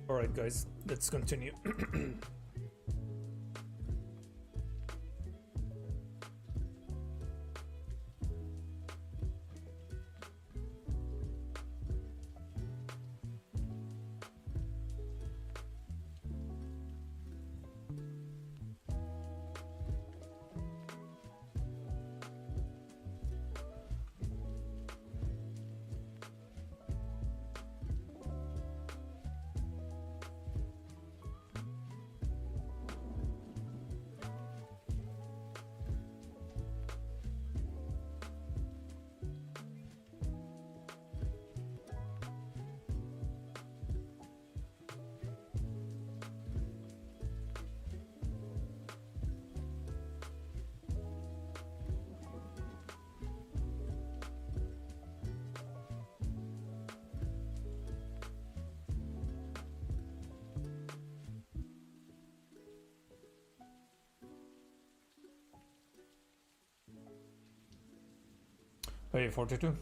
Alright, guys, let's continue. Hey, 42.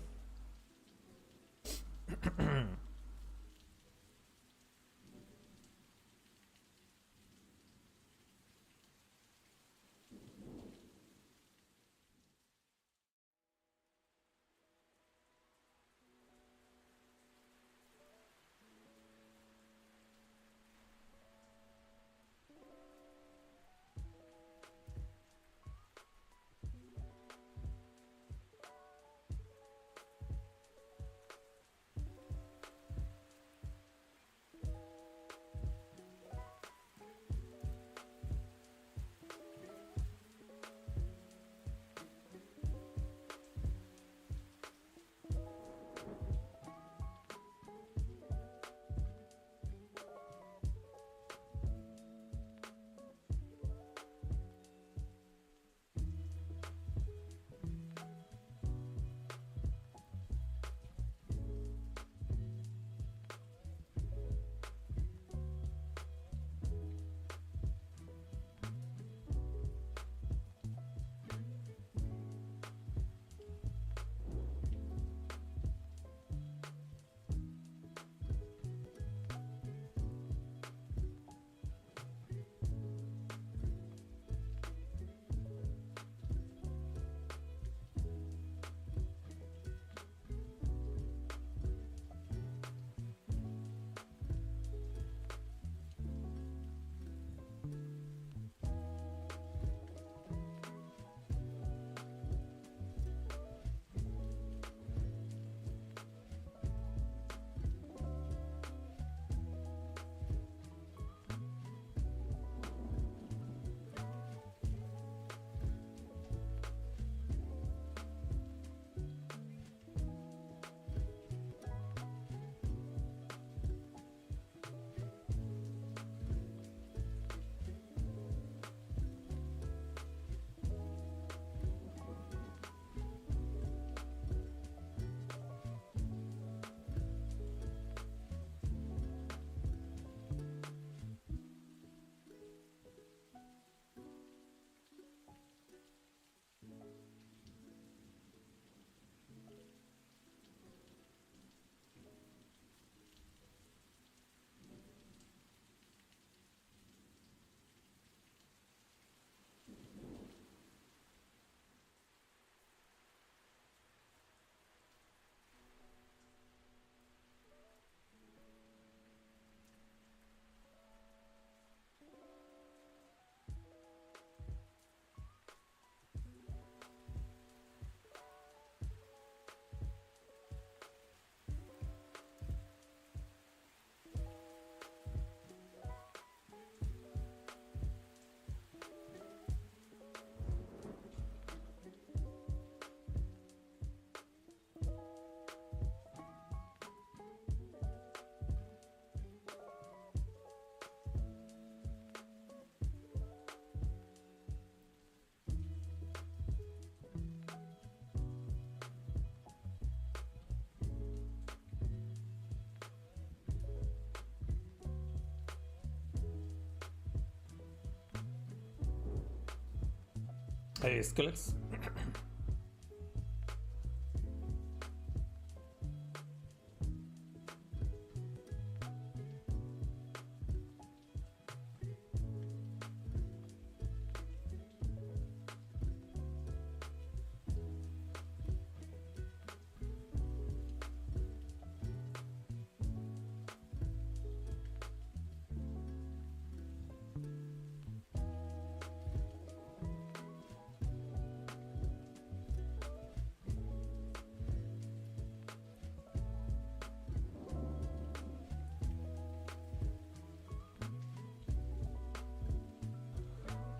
Hey, Skrillex.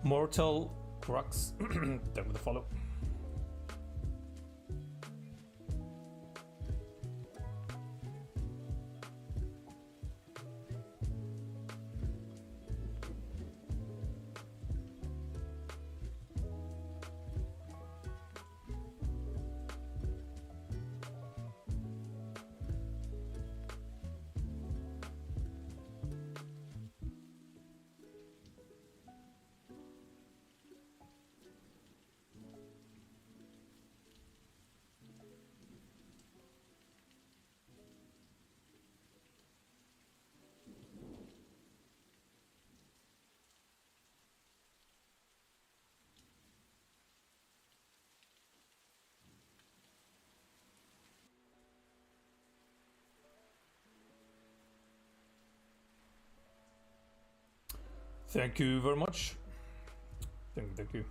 Mortal Crux. Thank you for the follow. Thank you very much. Thank you.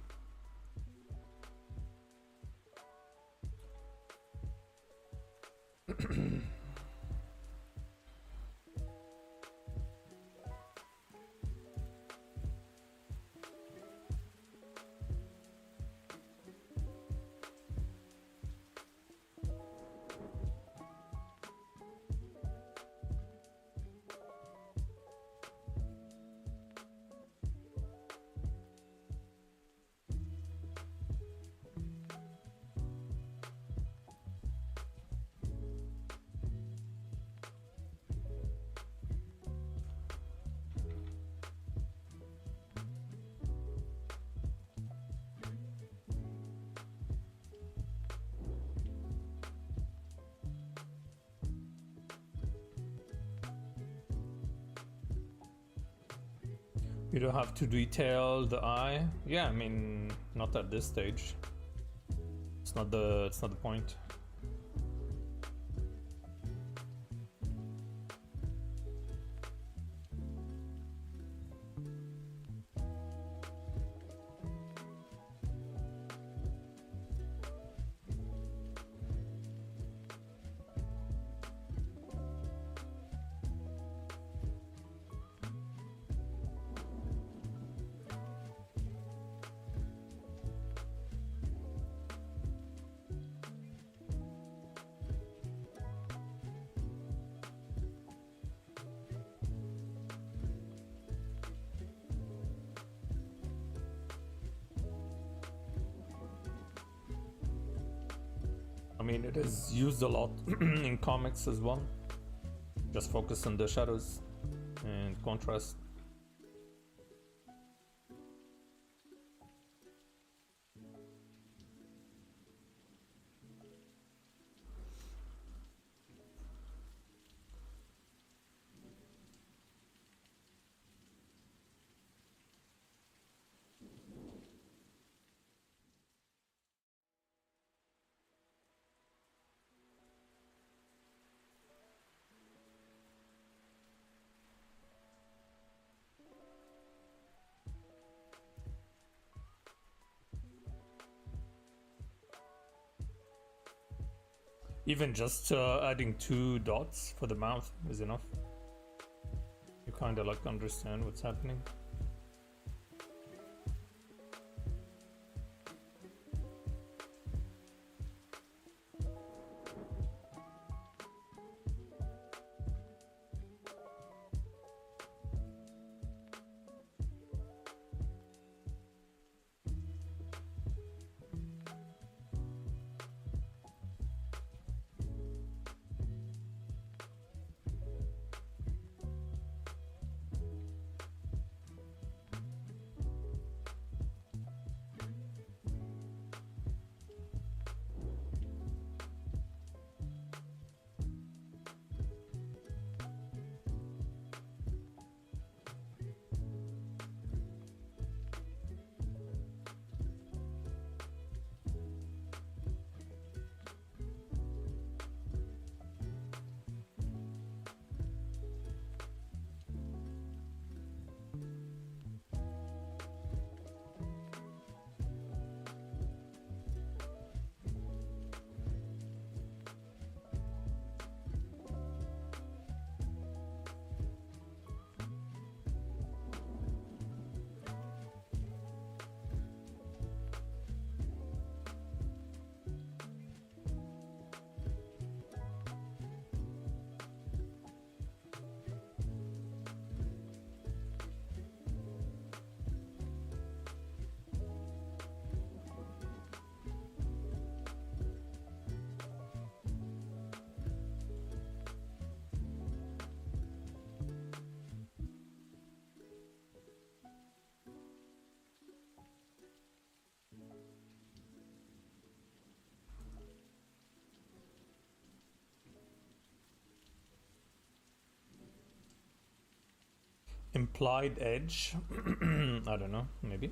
You don't have to detail the eye. Yeah, I mean, not at this stage. It's not the point. I mean, it is used a lot in comics as well. Just focus on the shadows and contrast. Even just adding 2 dots for the mouth is enough. You kind of like understand what's happening. Implied edge. I don't know, maybe.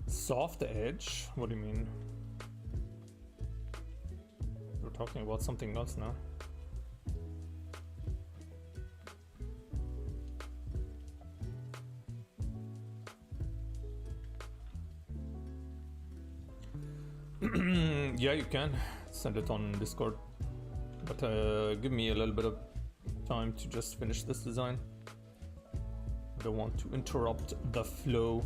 Soft edge? What do you mean? We're talking about something else now. Yeah, you can send it on Discord, but give me a little bit of time to just finish this design. I don't want to interrupt the flow.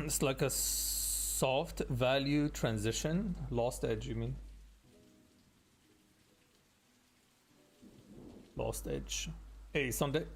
It's like a soft value transition. Lost edge, you mean? Lost edge. Hey, Sunday.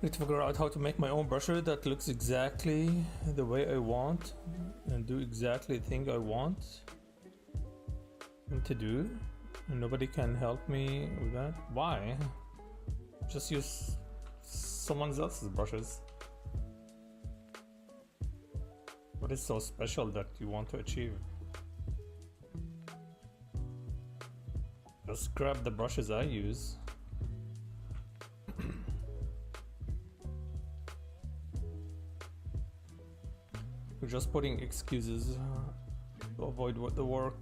Need to figure out how to make my own brusher that looks exactly the way I want and do exactly the thing I want to do, and nobody can help me with that. Why? Just use someone else's brushes. What is so special that you want to achieve? Just grab the brushes I use. We're just putting excuses to avoid the work.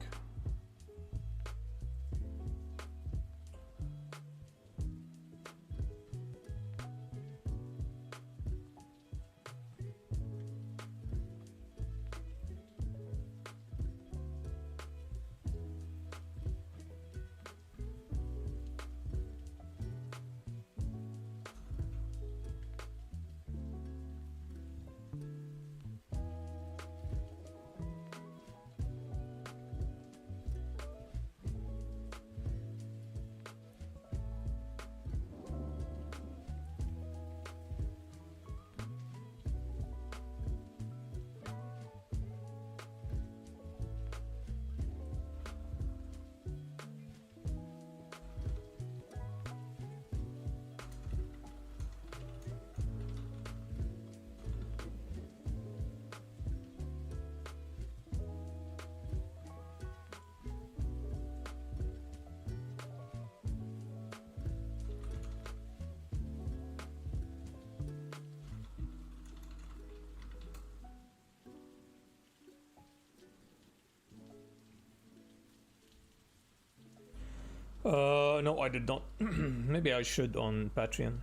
No, I did not. Maybe I should on Patreon.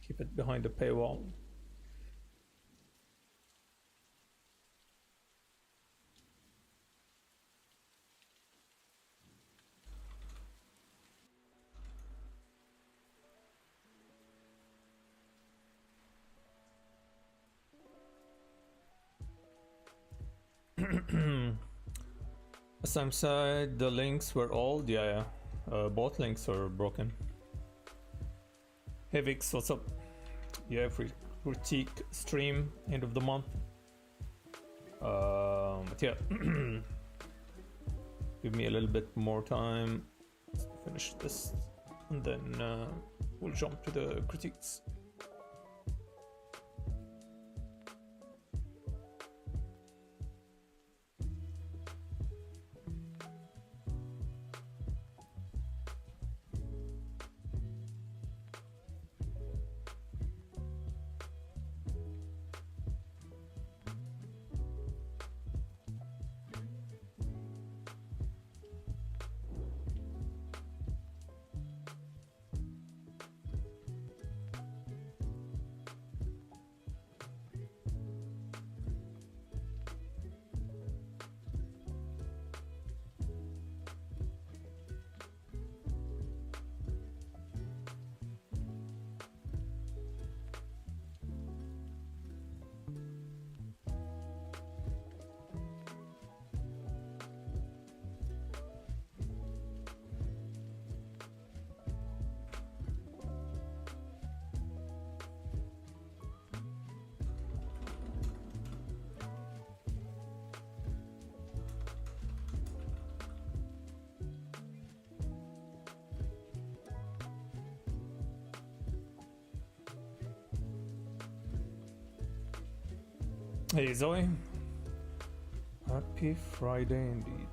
Keep it behind the paywall. Sam said the links were old. Yeah, both links are broken. Hey Vix, what's up? Yeah, free critique stream end of the month. But yeah, give me a little bit more time to finish this, and then we'll jump to the critiques. Hey Zoe, happy Friday indeed.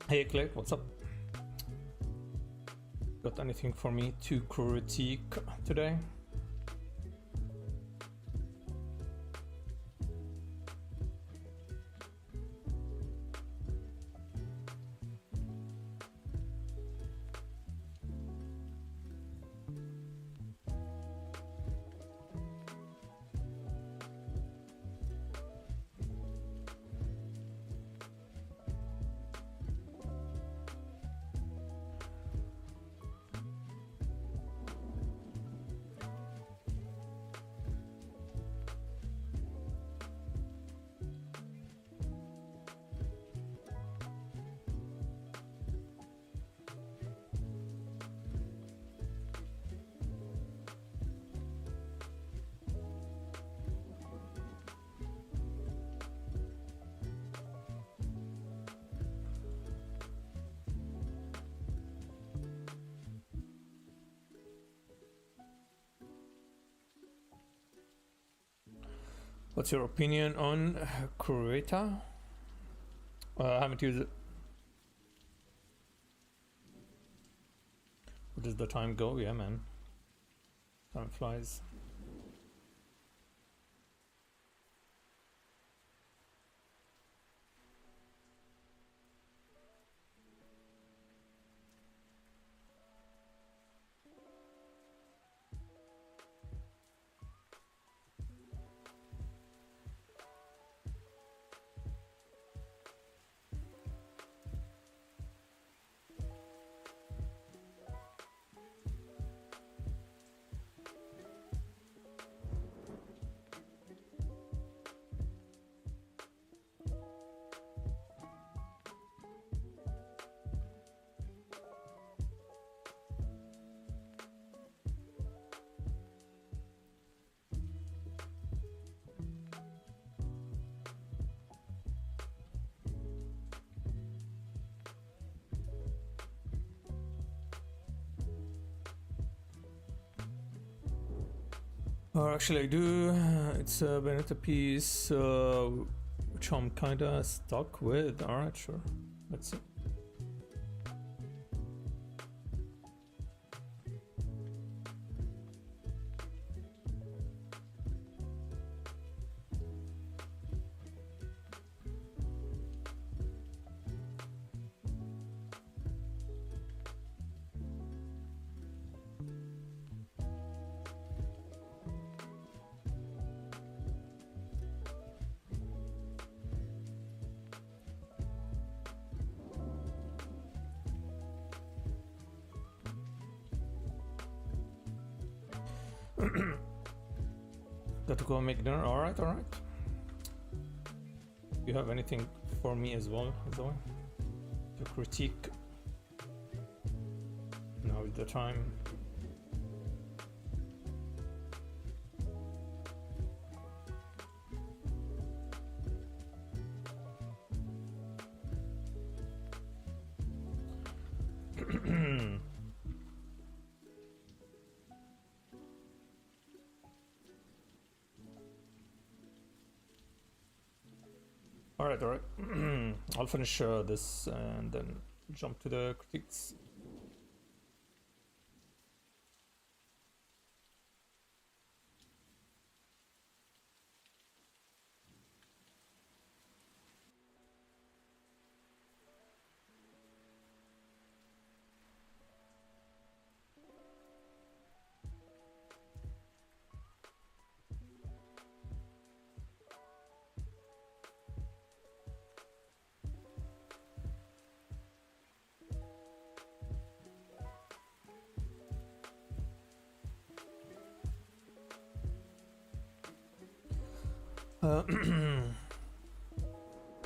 Hey Claire, what's up? Got anything for me to critique today? What's your opinion on Creta? I haven't used it. Where does the time go? Yeah, man. Time flies. Or actually I do, it's a Benetta piece, which I'm kinda stuck with. Alright, sure. Let's see. Got to go make dinner. Alright, alright. You have anything for me as well, Zoe? To critique? Now is the time. Alright, alright. I'll finish this and then jump to the critiques.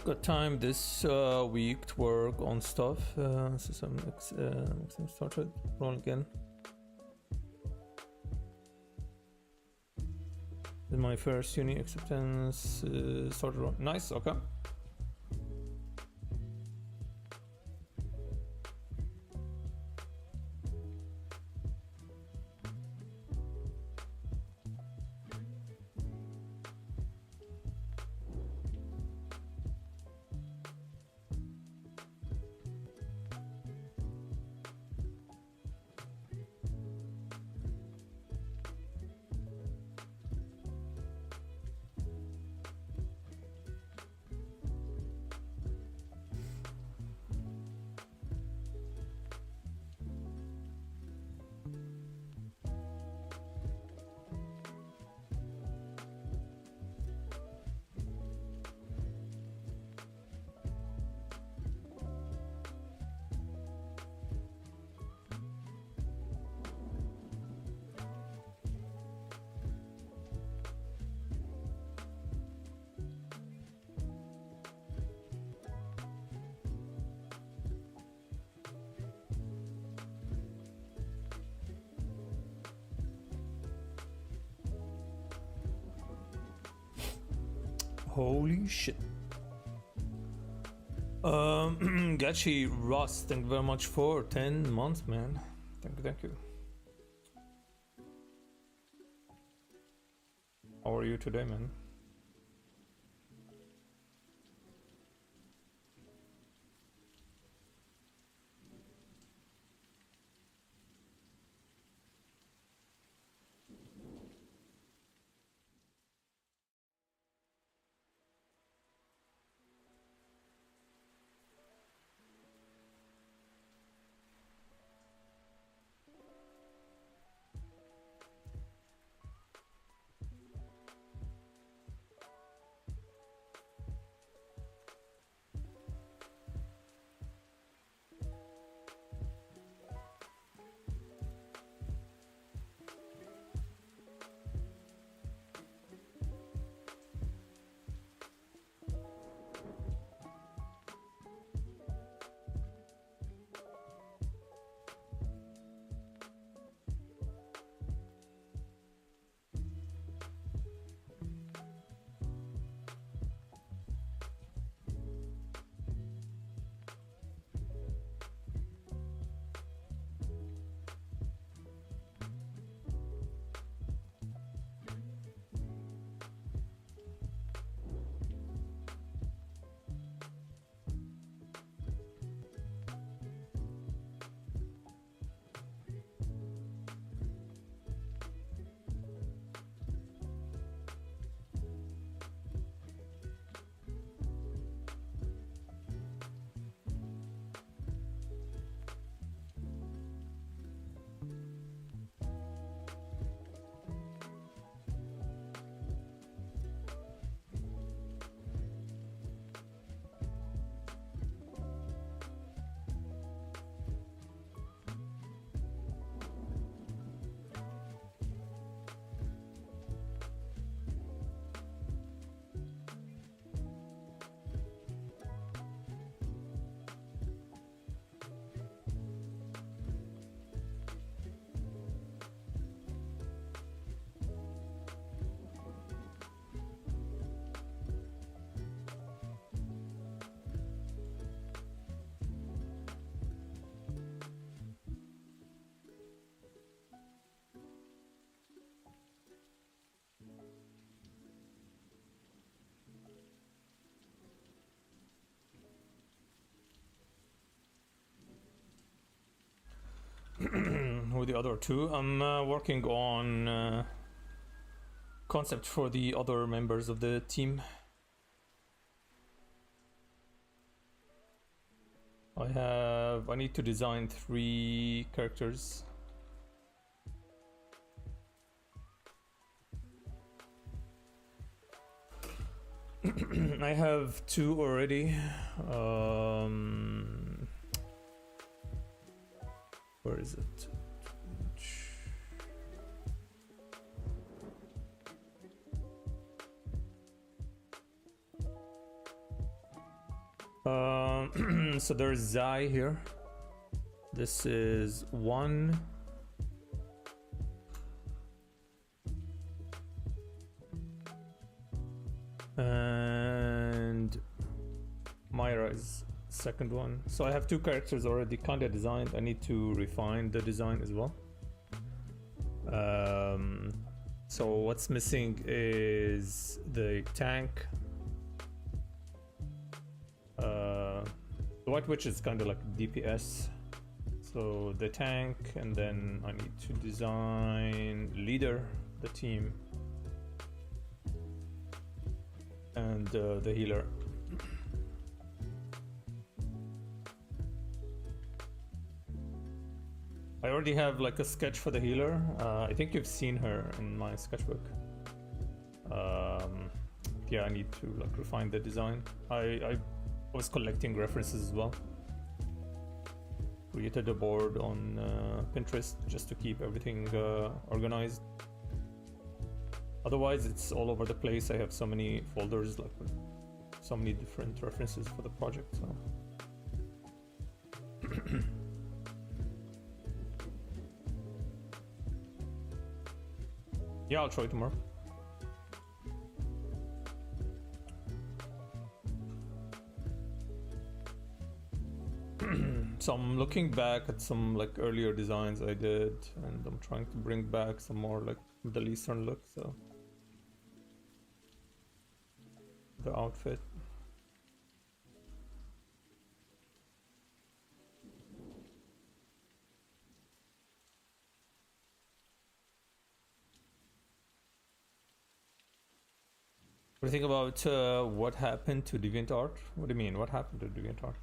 Got time this week to work on stuff. So some started rolling again. This is my first uni acceptance started rolling. Nice, okay. Holy shit. Gachi Ross, thank you very much for 10 months, man. Thank you. How are you today, man? With the other two, I'm working on concept for the other members of the team. I need to design 3 characters. I have 2 already. Where is it? So there's Zai here. This is 1. And Myra is second one. So I have 2 characters already kind of designed. I need to refine the design as well. So what's missing is the tank. The White Witch is kind of like DPS. So the tank, and then I need to design leader, the team, and the healer. I already have like a sketch for the healer. I think you've seen her in my sketchbook. Yeah, I need to like refine the design. I was collecting references as well. Created a board on Pinterest just to keep everything organized. Otherwise, it's all over the place. I have so many folders, like with so many different references for the project. So. Yeah, I'll try tomorrow. So I'm looking back at some like earlier designs I did, and I'm trying to bring back some more like Middle Eastern look. So the outfit. What do you think about what happened to DeviantArt? What do you mean? What happened to DeviantArt?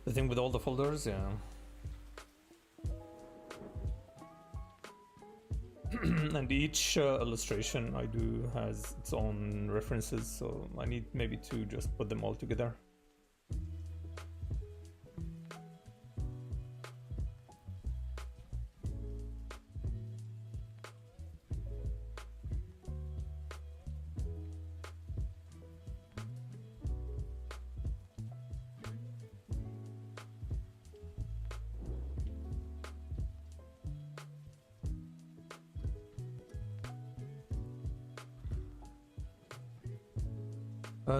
The thing with all the folders, yeah. And each illustration I do has its own references, so I need maybe to just put them all together.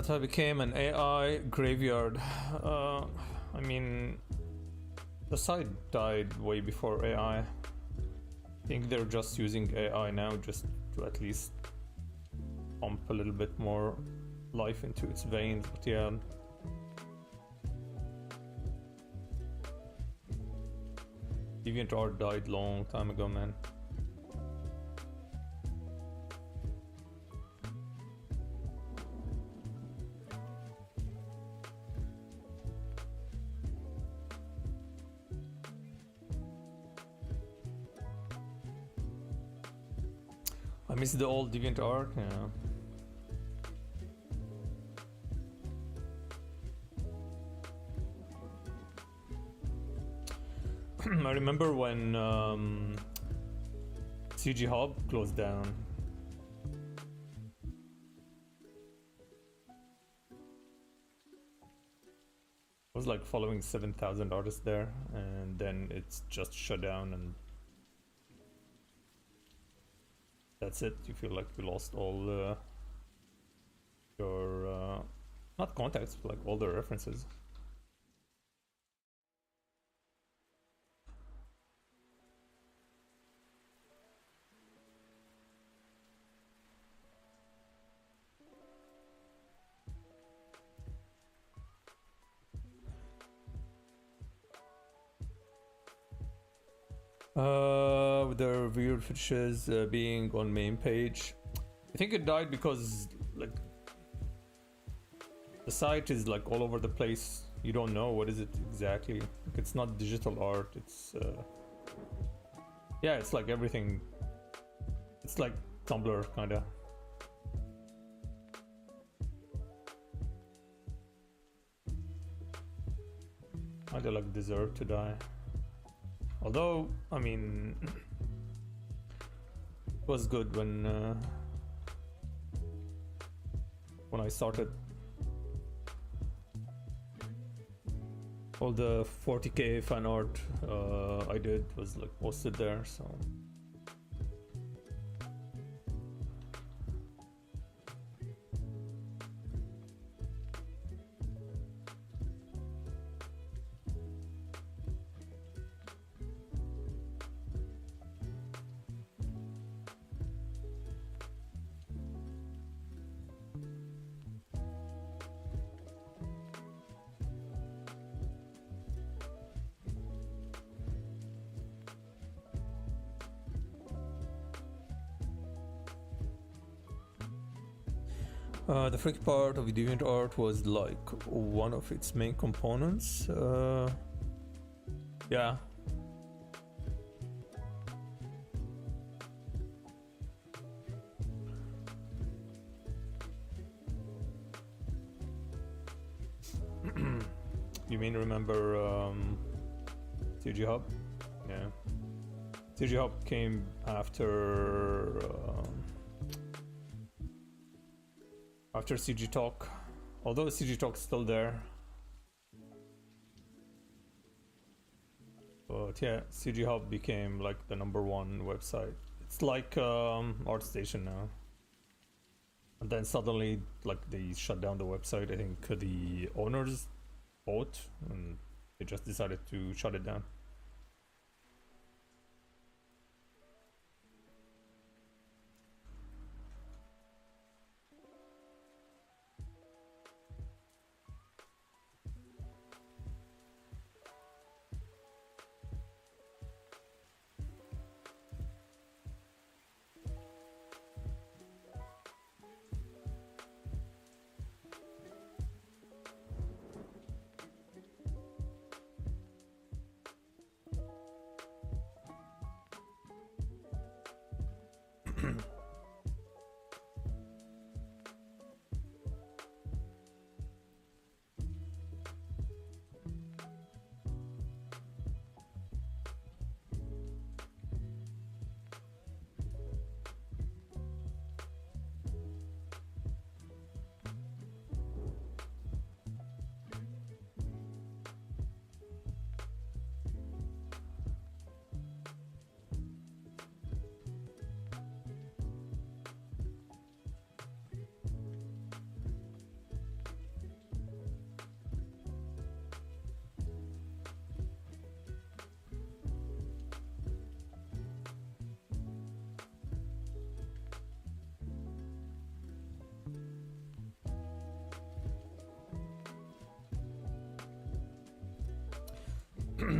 So I became an AI graveyard. I mean, the site died way before AI. I think they're just using AI now just to at least pump a little bit more life into its veins, but yeah. DeviantArt died long time ago, man. I miss the old DeviantArt, yeah. I remember when CG Hub closed down. I was like following 7,000 artists there, and then it's just shut down, and that's it. You feel like you lost all your not contacts, but like all the references. With the weird fetishes being on main page, I think it died because like the site is like all over the place. You don't know what is it exactly. Like, it's not digital art. It's yeah, it's like everything. It's like Tumblr kinda. Kinda like deserve to die. Although, I mean, it was good when I started. All the 40k fan art I did was like posted there, so. The freaky part of DeviantArt was like one of its main components. Yeah. You mean remember CG Hub? Yeah. CG Hub came after after CG Talk. Although CG Talk is still there. But yeah, CG Hub became like the #1 website. It's like ArtStation now. And then suddenly, like, they shut down the website. I think the owners bought and they just decided to shut it down.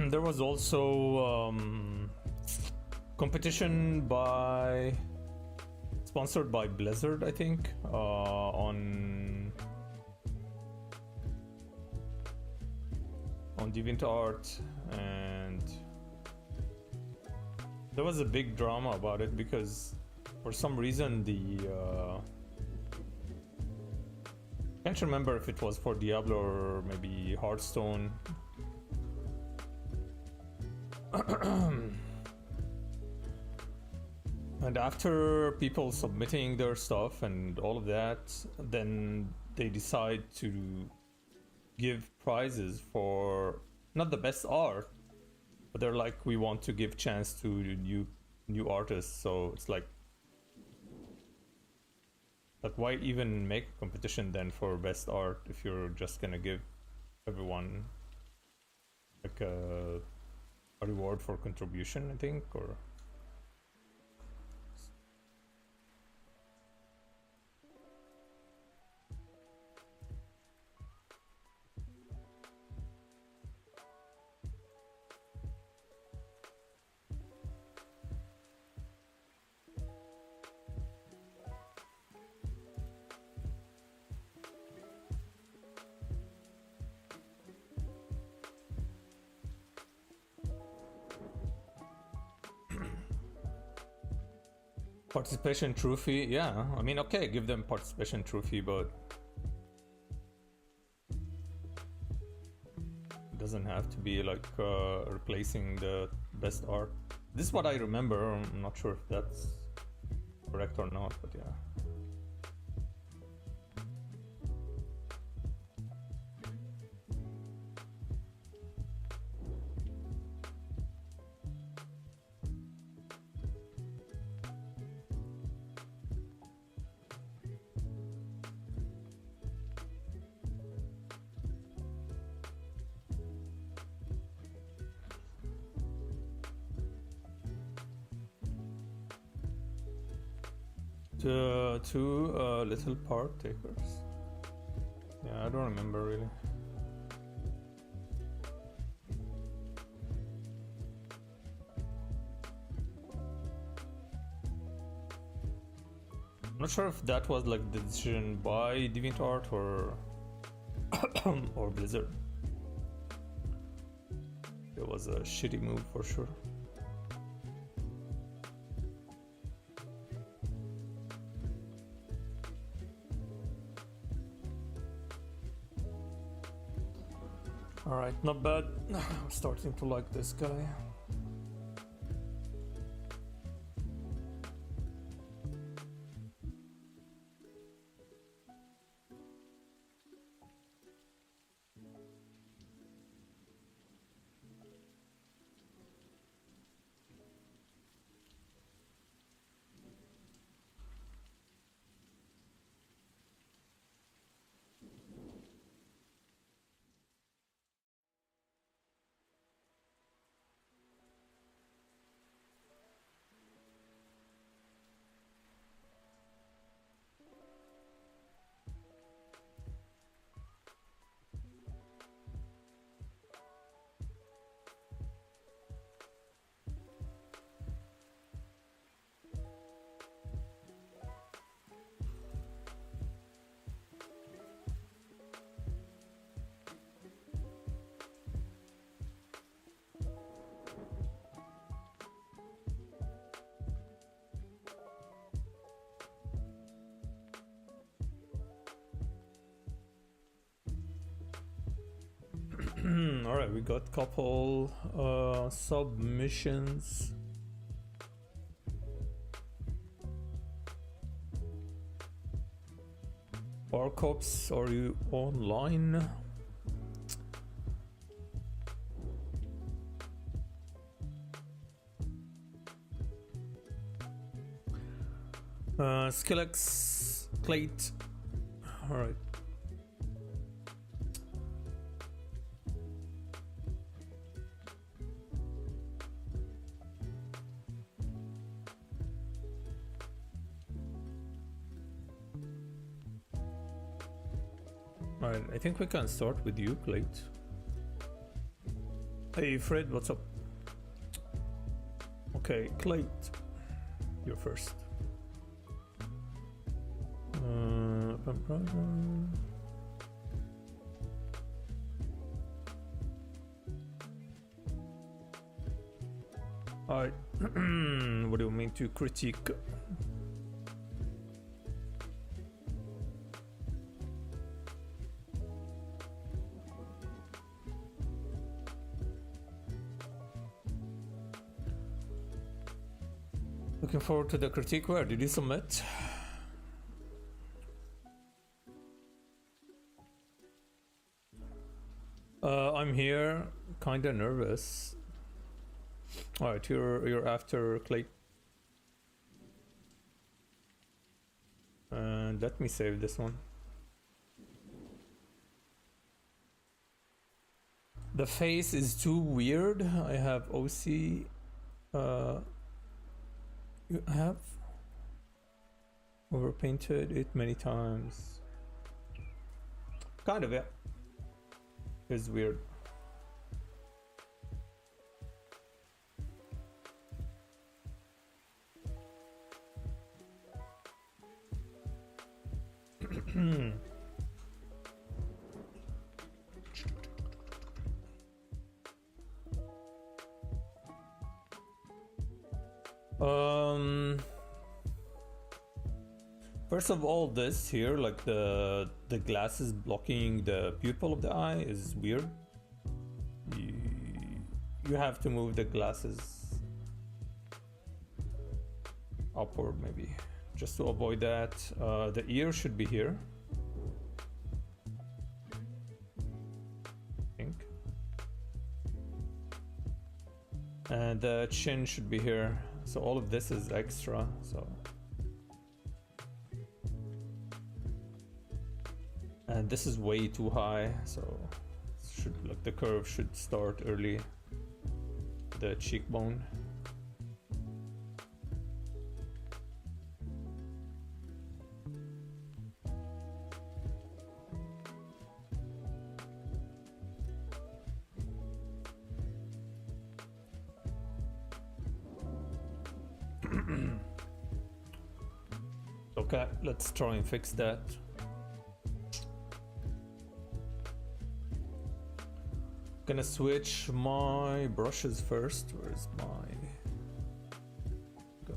There was also competition sponsored by Blizzard, I think, on DeviantArt, and there was a big drama about it because for some reason I can't remember if it was for Diablo or maybe Hearthstone. And after people submitting their stuff and all of that, then they decide to give prizes for not the best art, but they're like, we want to give chance to new artists. So it's like why even make a competition then for best art if you're just gonna give everyone like a reward for contribution, I think, or participation trophy. Yeah, I mean, okay, give them participation trophy, but it doesn't have to be like replacing the best art. This is what I remember. I'm not sure if that's correct or not, but yeah. Two little partakers. Yeah, I don't remember really. I'm not sure if that was like the decision by DeviantArt or or Blizzard. It was a shitty move for sure. Alright, not bad. I'm starting to like this guy. Alright, we got couple submissions. Barcops, are you online? Skillex, Plate. Alright. Alright, I think we can start with you, Plate. Hey Fred, what's up? Okay, Plate, you're first. Alright, what do you mean to critique? Looking forward to the critique. Where did you submit? I'm here, kinda nervous. Alright, you're after Clay. And let me save this one. The face is too weird. I have OC. You have overpainted it many times. Kind of, yeah. It's weird. First of all, this here, like the glasses blocking the pupil of the eye is weird. You have to move the glasses upward maybe, just to avoid that. The ear should be here, I think. And the chin should be here. So all of this is extra, so. And this is way too high, so should, like, the curve should start early. The cheekbone. Okay, let's try and fix that. Gonna switch my brushes first. Where's my... Go.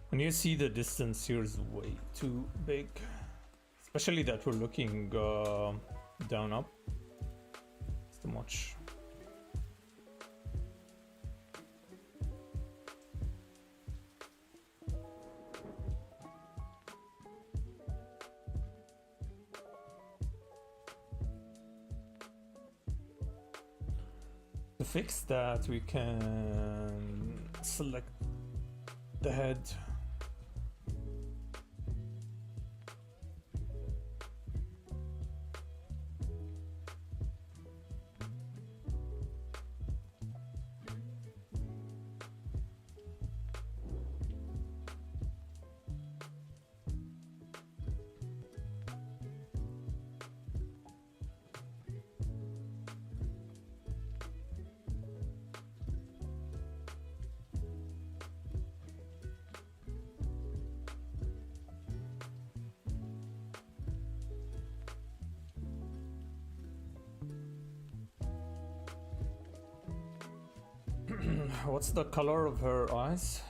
When you see the distance here is way too big, especially that we're looking down up. It's too much. To fix that, we can select the head. What's the color of her eyes?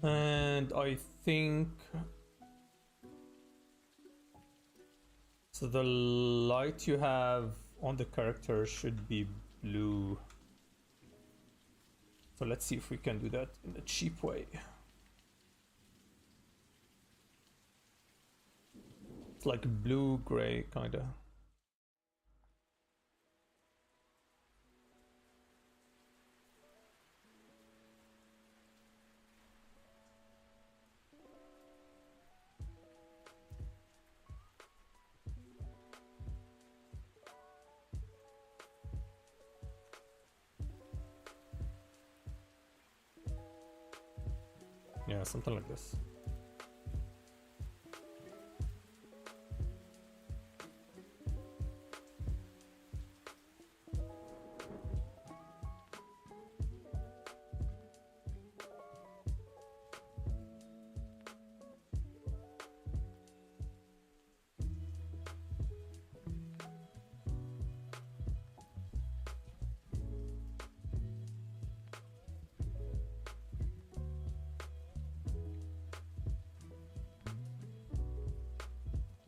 And I think so the light you have on the character should be blue. So let's see if we can do that in a cheap way. It's like blue gray kinda. Yeah, something like this.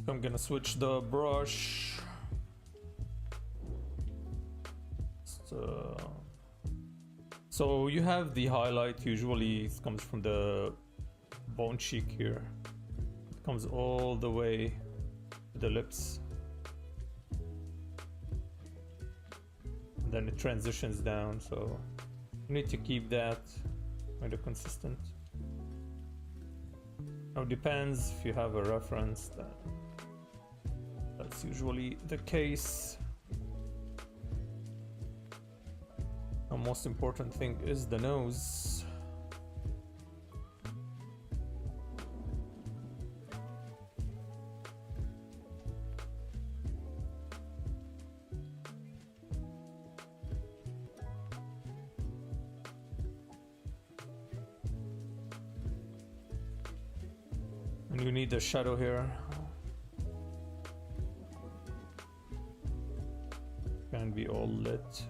I'm gonna switch the brush. So you have the highlight, usually it comes from the bone cheek here. It comes all the way to the lips. And then it transitions down, so you need to keep that kind of consistent. Now it depends if you have a reference, that's usually the case. The most important thing is the nose. And you need a shadow here. Can be all lit.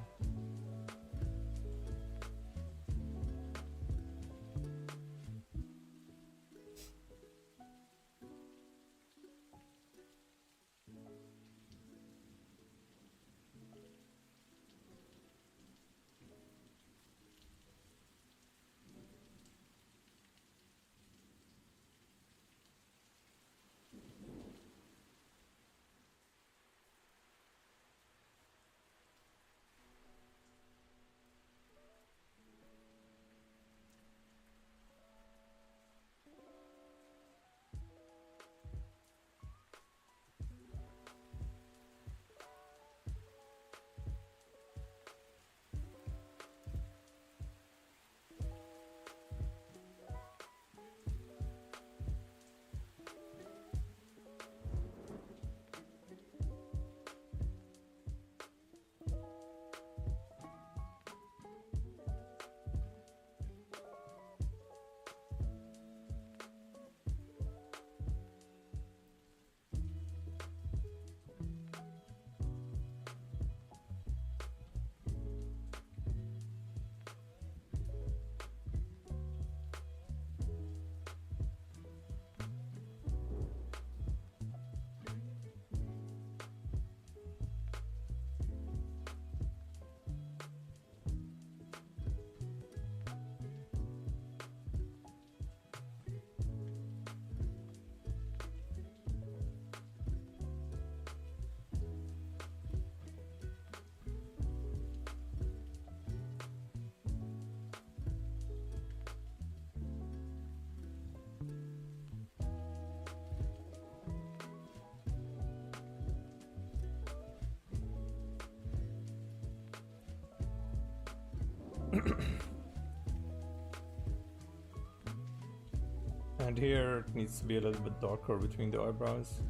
And here it needs to be a little bit darker between the eyebrows.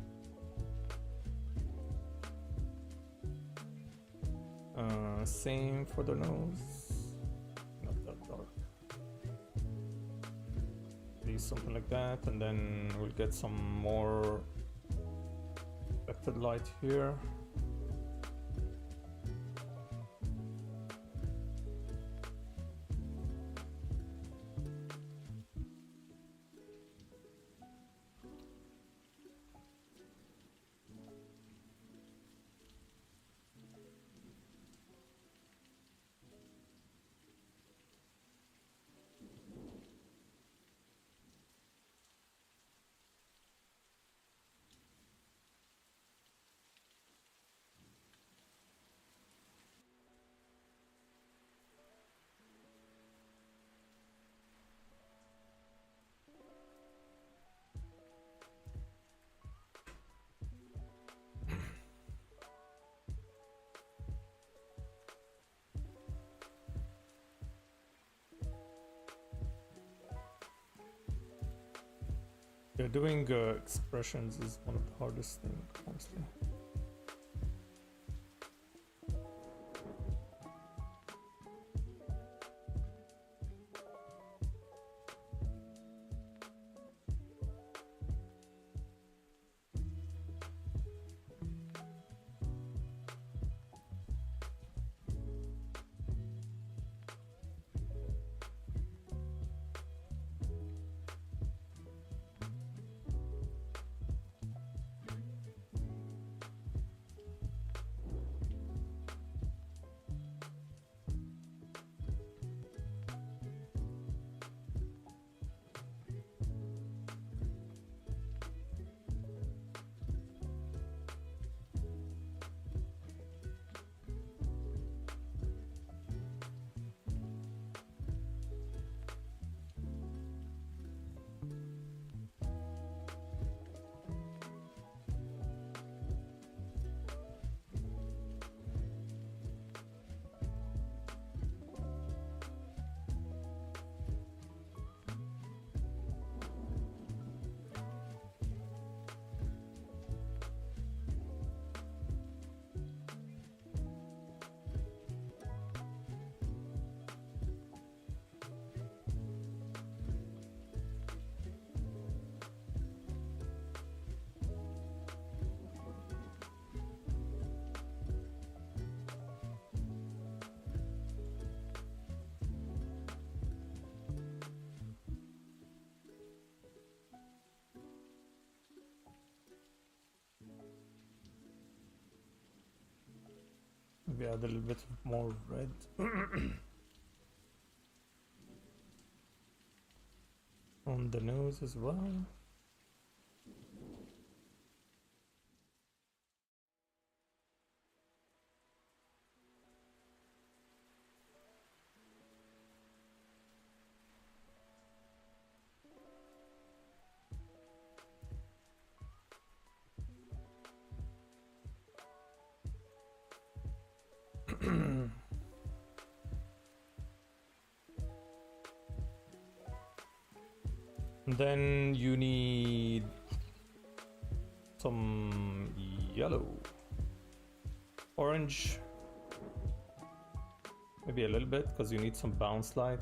Same for the nose, not that dark. Maybe something like that, and then we'll get some more reflected light here. Yeah, doing expressions is one of the hardest things, honestly. Maybe add a little bit more red. On the nose as well. Then you need some yellow, orange, maybe a little bit because you need some bounce light.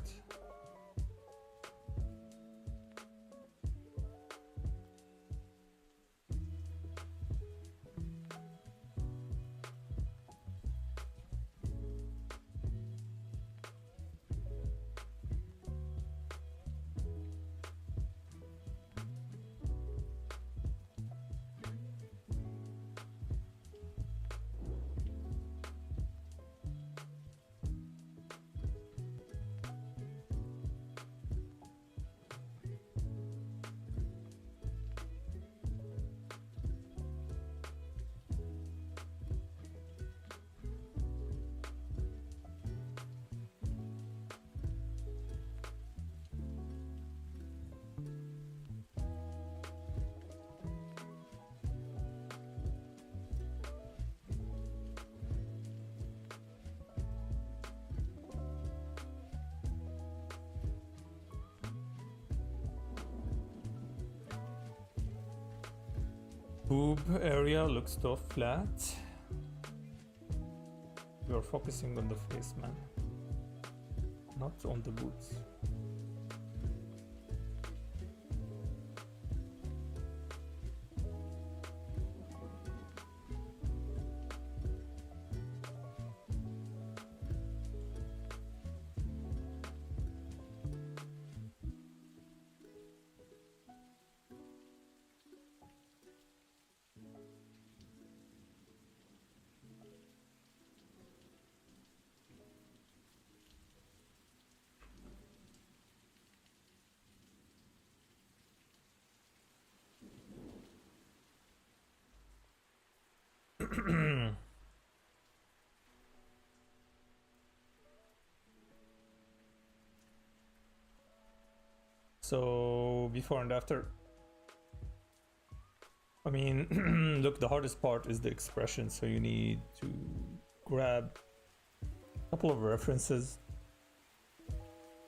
boob area looks so flat. You're focusing on the face, man, not on the boobs. So before and after, I mean, look, the hardest part is the expression, so you need to grab a couple of references.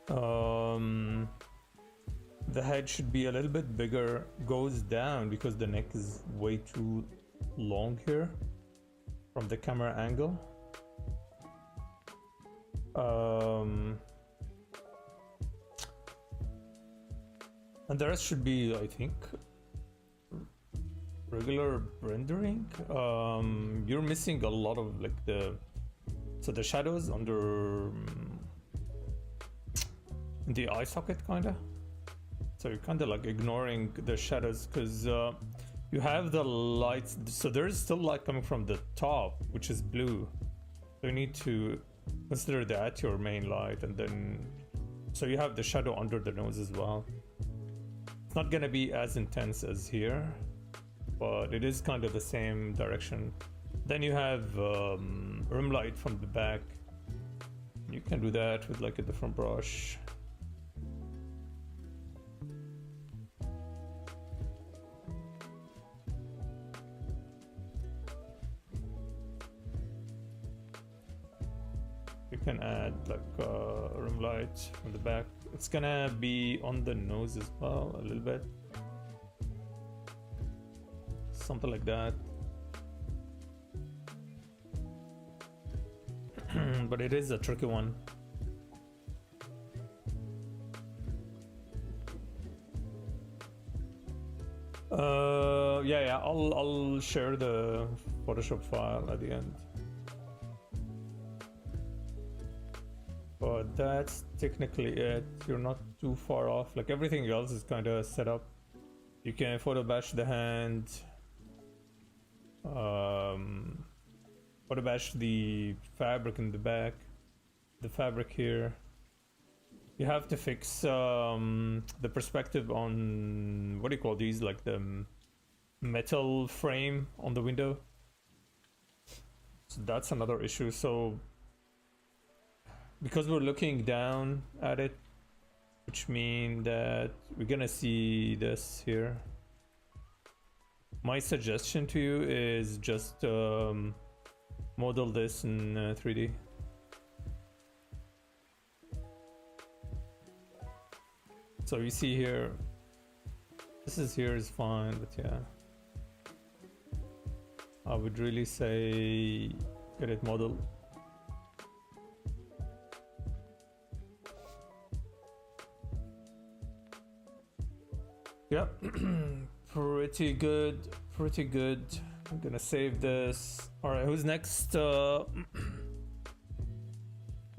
The head should be a little bit bigger, goes down because the neck is way too long here from the camera angle. And the rest should be, I think, regular rendering. You're missing a lot of like the shadows under the eye socket kinda. So you're kinda like ignoring the shadows because you have the lights. So there is still light coming from the top, which is blue. So you need to consider that your main light, and then so you have the shadow under the nose as well. It's not gonna be as intense as here, but it is kind of the same direction. Then you have rim light from the back. You can do that with like a different brush. You can add like rim light from the back. It's gonna be on the nose as well, a little bit. Something like that. But it is a tricky one. Yeah, I'll share the Photoshop file at the end. But that's technically it. You're not too far off. Like everything else is kind of set up. You can photo batch the hand. Photo batch the fabric in the back. The fabric here. You have to fix the perspective on, what do you call these? Like the metal frame on the window. So that's another issue. So because we're looking down at it, which means that we're gonna see this here. My suggestion to you is just model this in 3D. So you see here, this is here is fine, but yeah, I would really say get it modeled. Yeah, pretty good, pretty good. I'm gonna save this. All right, who's next?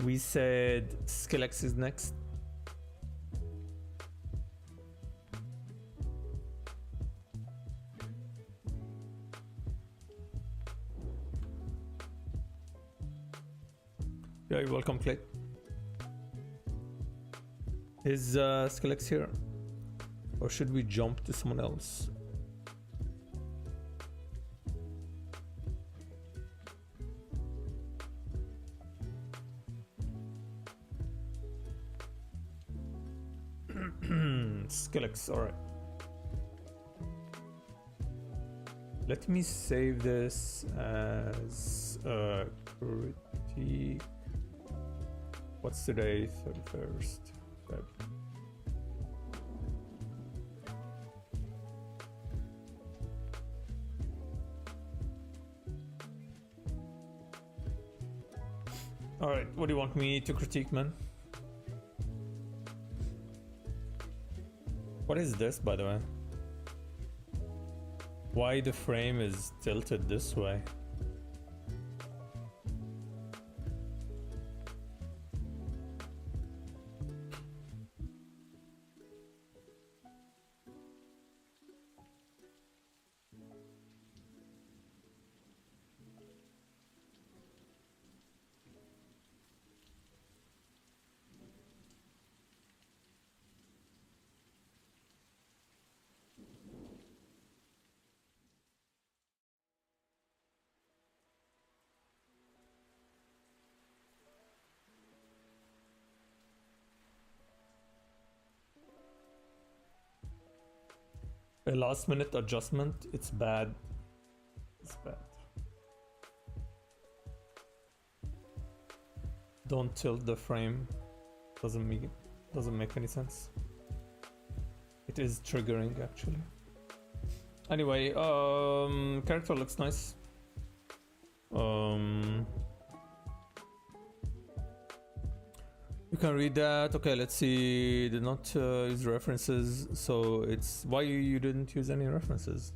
We said Skillex is next. Yeah, you're welcome, Clay. Is Skillex here? Or should we jump to someone else? Skillex, alright. Let me save this as critique. What's today? 31st. Feb. Alright, what do you want me to critique, man? What is this, by the way? Why the frame is tilted this way? A last minute adjustment, it's bad. It's bad. Don't tilt the frame. Doesn't make any sense. It is triggering actually. Anyway, character looks nice. You can read that. Okay, let's see. Did not use references. So it's why you didn't use any references.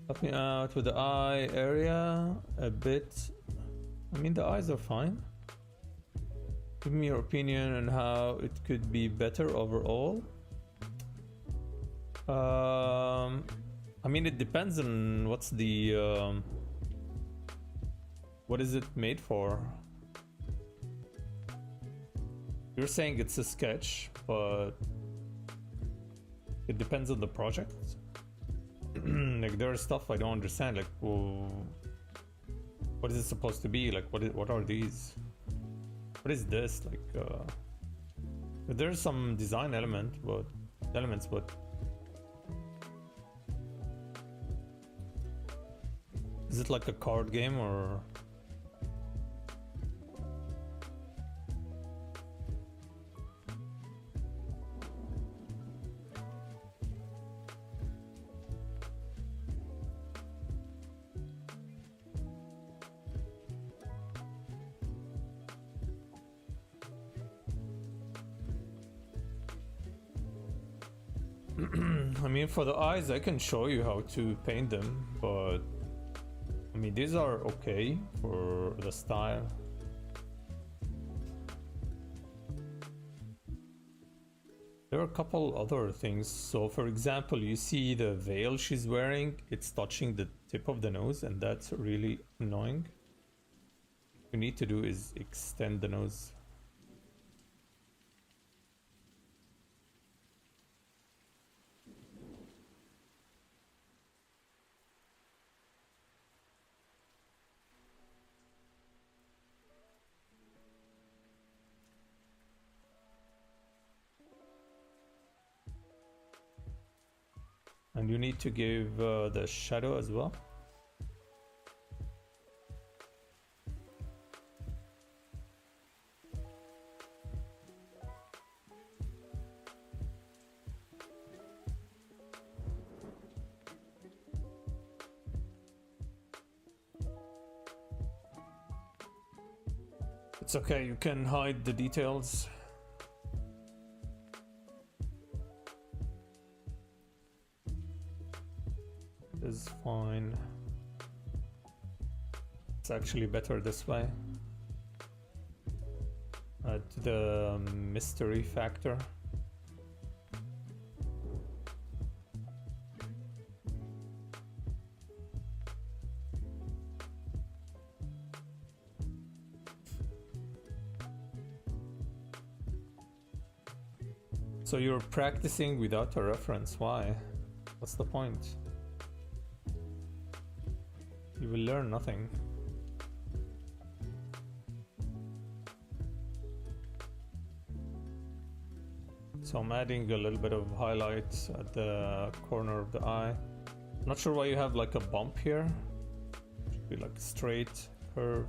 Help me out with the eye area a bit. I mean, the eyes are fine. Give me your opinion on how it could be better overall. I mean, it depends on what's the what is it made for? You're saying it's a sketch, but it depends on the project. Like, there is stuff I don't understand. Like, well, what is it supposed to be? Like, what are these? What is this? Like, there's some design elements, but is it like a card game or? I mean, for the eyes, I can show you how to paint them, but I mean, these are okay for the style. There are a couple other things. So, for example, you see the veil she's wearing, it's touching the tip of the nose, and that's really annoying. What you need to do is extend the nose. And you need to give the shadow as well. It's okay, you can hide the details. Is fine. It's actually better this way. Add the mystery factor. So you're practicing without a reference. Why? What's the point? You will learn nothing. So I'm adding a little bit of highlights at the corner of the eye. Not sure why you have like a bump here. Should be like straight curve.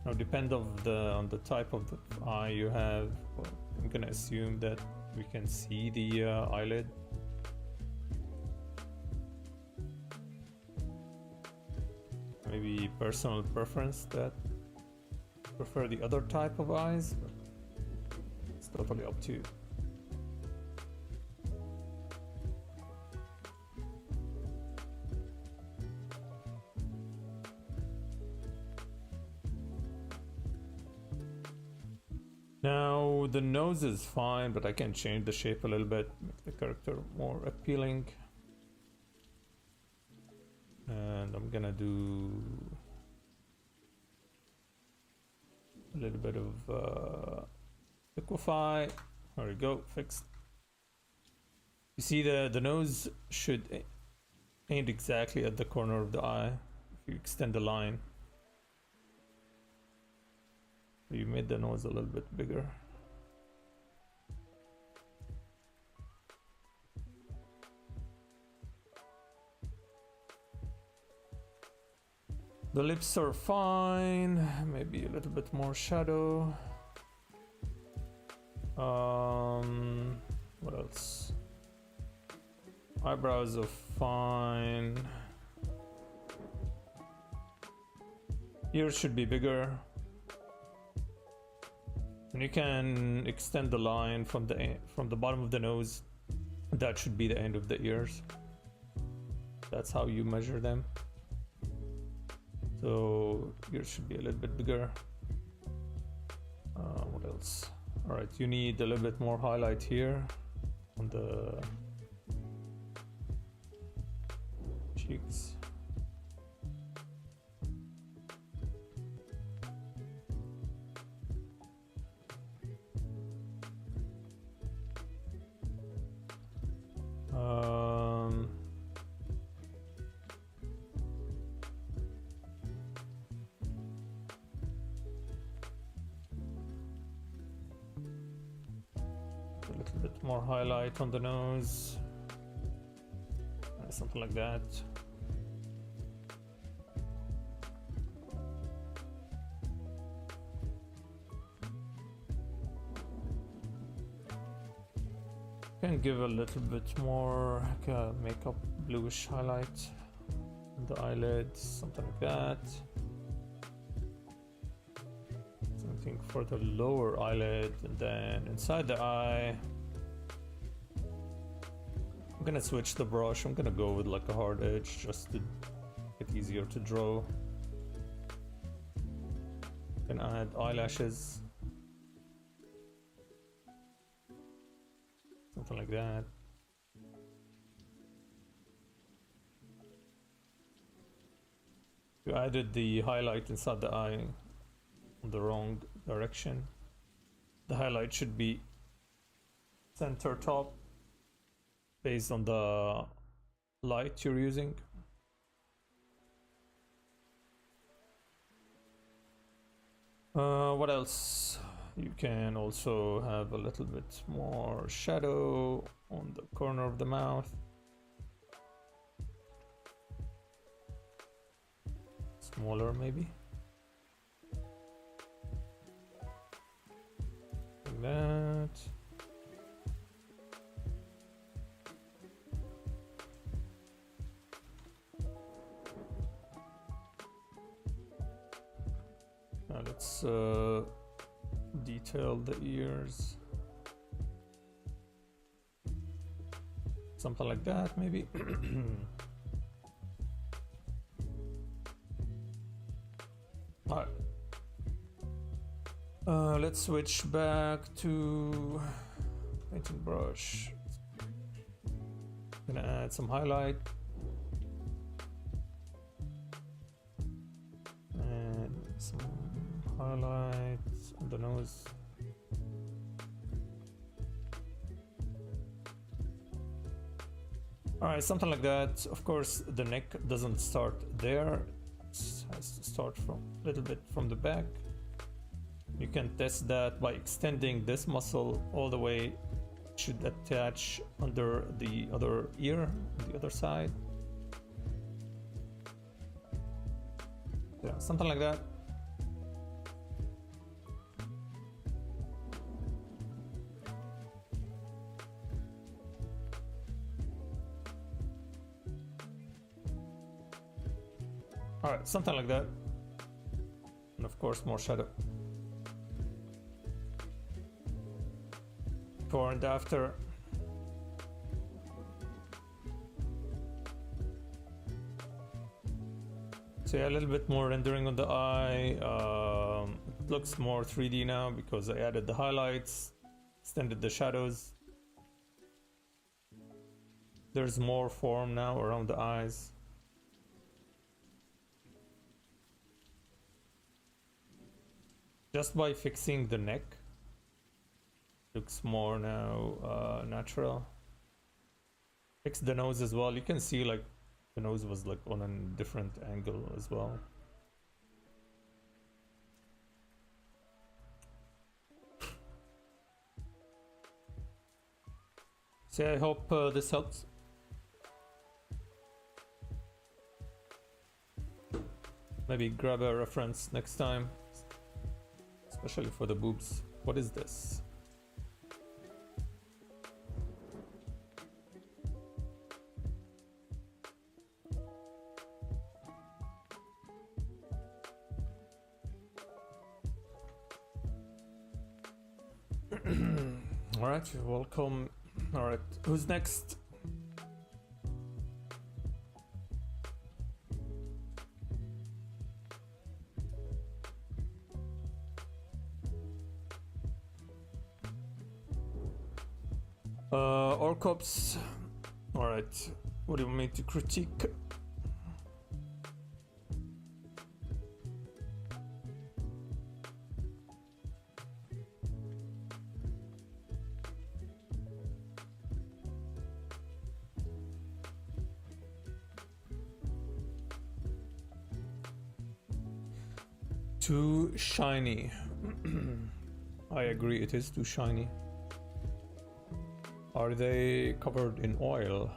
Now depend on the type of the eye you have. But I'm gonna assume that we can see the eyelid. maybe personal preference that prefer the other type of eyes, but it's totally up to you. Now the nose is fine, but I can change the shape a little bit, make the character more appealing. And I'm gonna do a little bit of liquify. There we go, fixed. You see the nose should ain't exactly at the corner of the eye if you extend the line. You made the nose a little bit bigger. The lips are fine, maybe a little bit more shadow. What else? Eyebrows are fine. Ears should be bigger. And you can extend the line from the bottom of the nose. That should be the end of the ears. That's how you measure them. So ears should be a little bit bigger. What else? All right, you need a little bit more highlight here on the cheeks. A little bit more highlight on the nose, something like that. Can give a little bit more makeup bluish highlight on the eyelids, something like that. Something for the lower eyelid, and then inside the eye I'm gonna switch the brush. I'm gonna go with like a hard edge just to get easier to draw. Can add eyelashes, something like that. You added the highlight inside the eye on the wrong direction. The highlight should be center top based on the light you're using. What else? You can also have a little bit more shadow on the corner of the mouth. Smaller maybe. Like that. Now let's detail the ears. Something like that maybe. Alright. Let's switch back to painting brush. Gonna add some highlight. And some highlights on the nose. Alright, something like that. Of course, the neck doesn't start there. It has to start from a little bit from the back. You can test that by extending this muscle all the way. It should attach under the other ear on the other side. Yeah, something like that. Alright, something like that. And of course more shadow. Before and after. So yeah, a little bit more rendering on the eye. It looks more 3D now because I added the highlights, extended the shadows. There's more form now around the eyes. Just by fixing the neck, looks more now natural. Fix the nose as well. You can see like the nose was like on a different angle as well. So yeah, I hope this helps. Maybe grab a reference next time, especially for the boobs. What is this? Alright, welcome. Alright, who's next? Orcops. Alright, what do you want me to critique? Too shiny. I agree, it is too shiny. Are they covered in oil?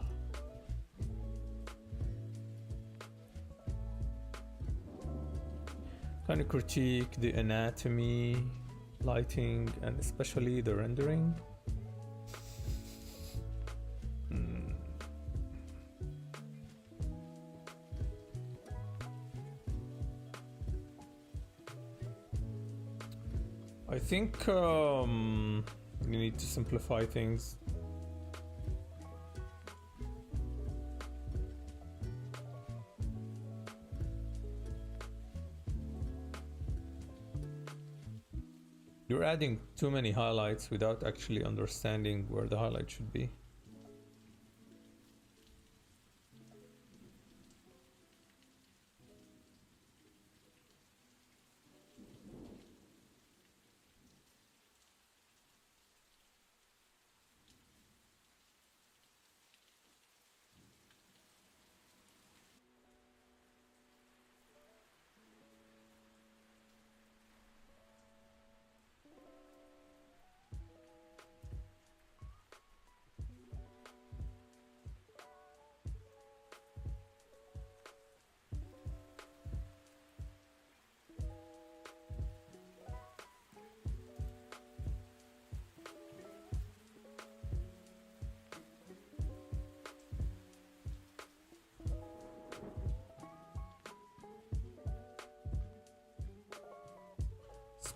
Kind of critique the anatomy, lighting, and especially the rendering. I think you need to simplify things. You're adding too many highlights without actually understanding where the highlight should be.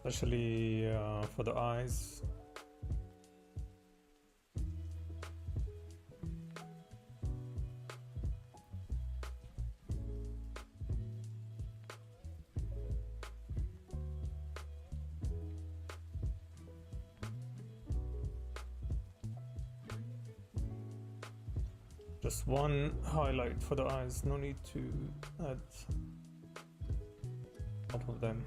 Especially for the eyes. Just one highlight for the eyes, no need to add all of them.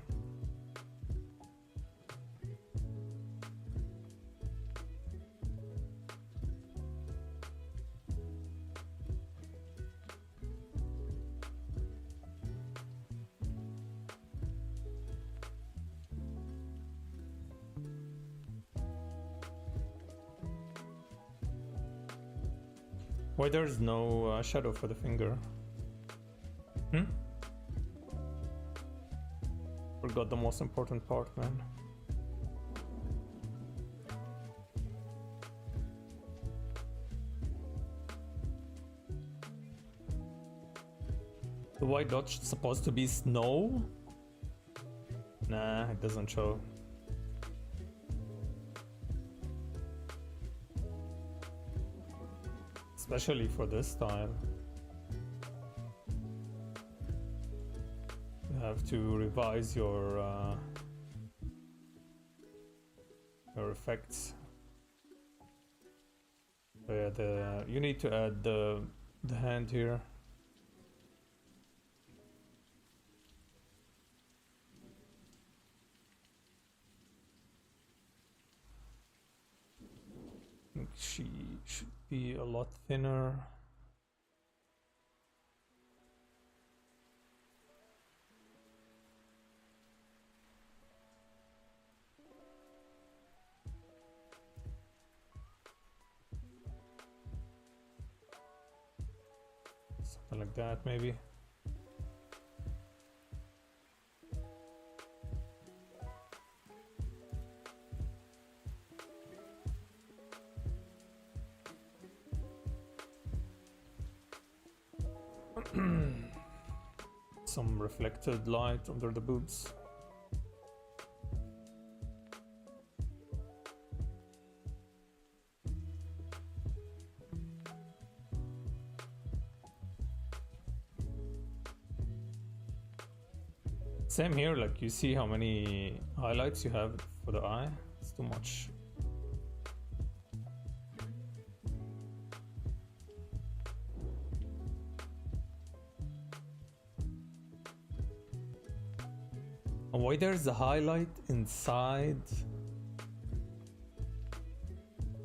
Why there's no shadow for the finger? Forgot the most important part, man. The white dot's supposed to be snow? Nah, it doesn't show. Especially for this style. You have to revise your effects. So yeah, you need to add the hand here. I think she should be a lot thinner. Something like that, maybe. Some reflected light under the boots. Same here, like you see how many highlights you have for the eye. It's too much. And why there's a highlight inside?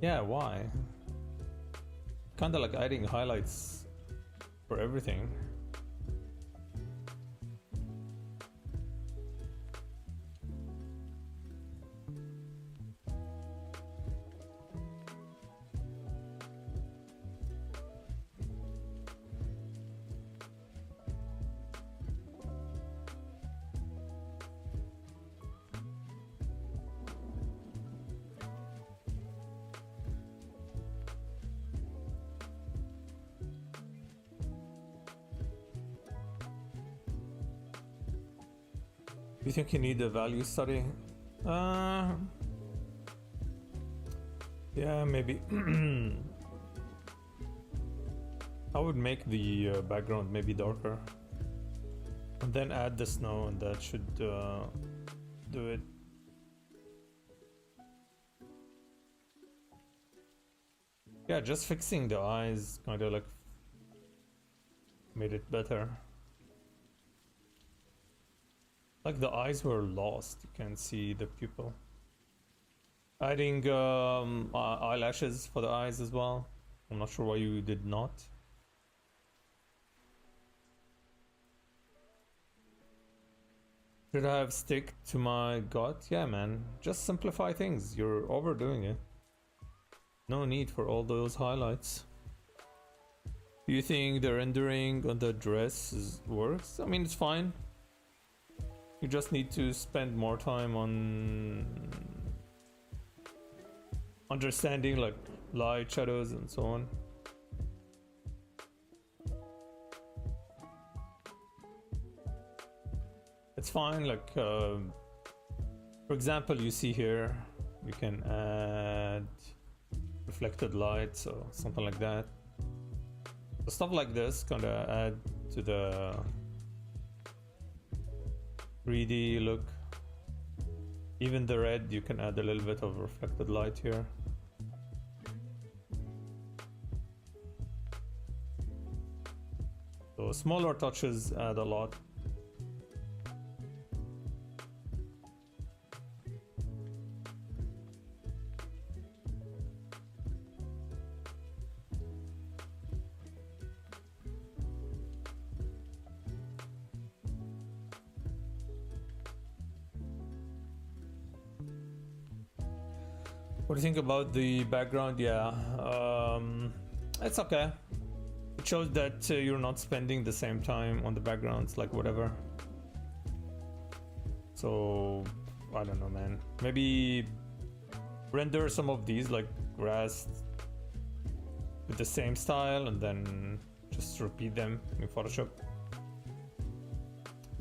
Yeah, why? Kinda like adding highlights for everything. Do you think you need a value study? Yeah, maybe. I would make the background maybe darker. And then add the snow, and that should do it. Yeah, just fixing the eyes kind of like made it better. Like the eyes were lost, you can see the pupil. Adding eyelashes for the eyes as well. I'm not sure why you did not. Should I have stick to my gut? Yeah, man. Just simplify things. You're overdoing it. No need for all those highlights. Do you think the rendering on the dress works? I mean, it's fine. You just need to spend more time on understanding like light, shadows, and so on. It's fine, like for example, you see here you can add reflected light, so something like that. So stuff like this kind of add to the 3D look. Even the red, you can add a little bit of reflected light here. So smaller touches add a lot. What do you think about the background? Yeah, it's okay. It shows that you're not spending the same time on the backgrounds, like whatever. So, I don't know, man. Maybe render some of these like grass with the same style and then just repeat them in Photoshop.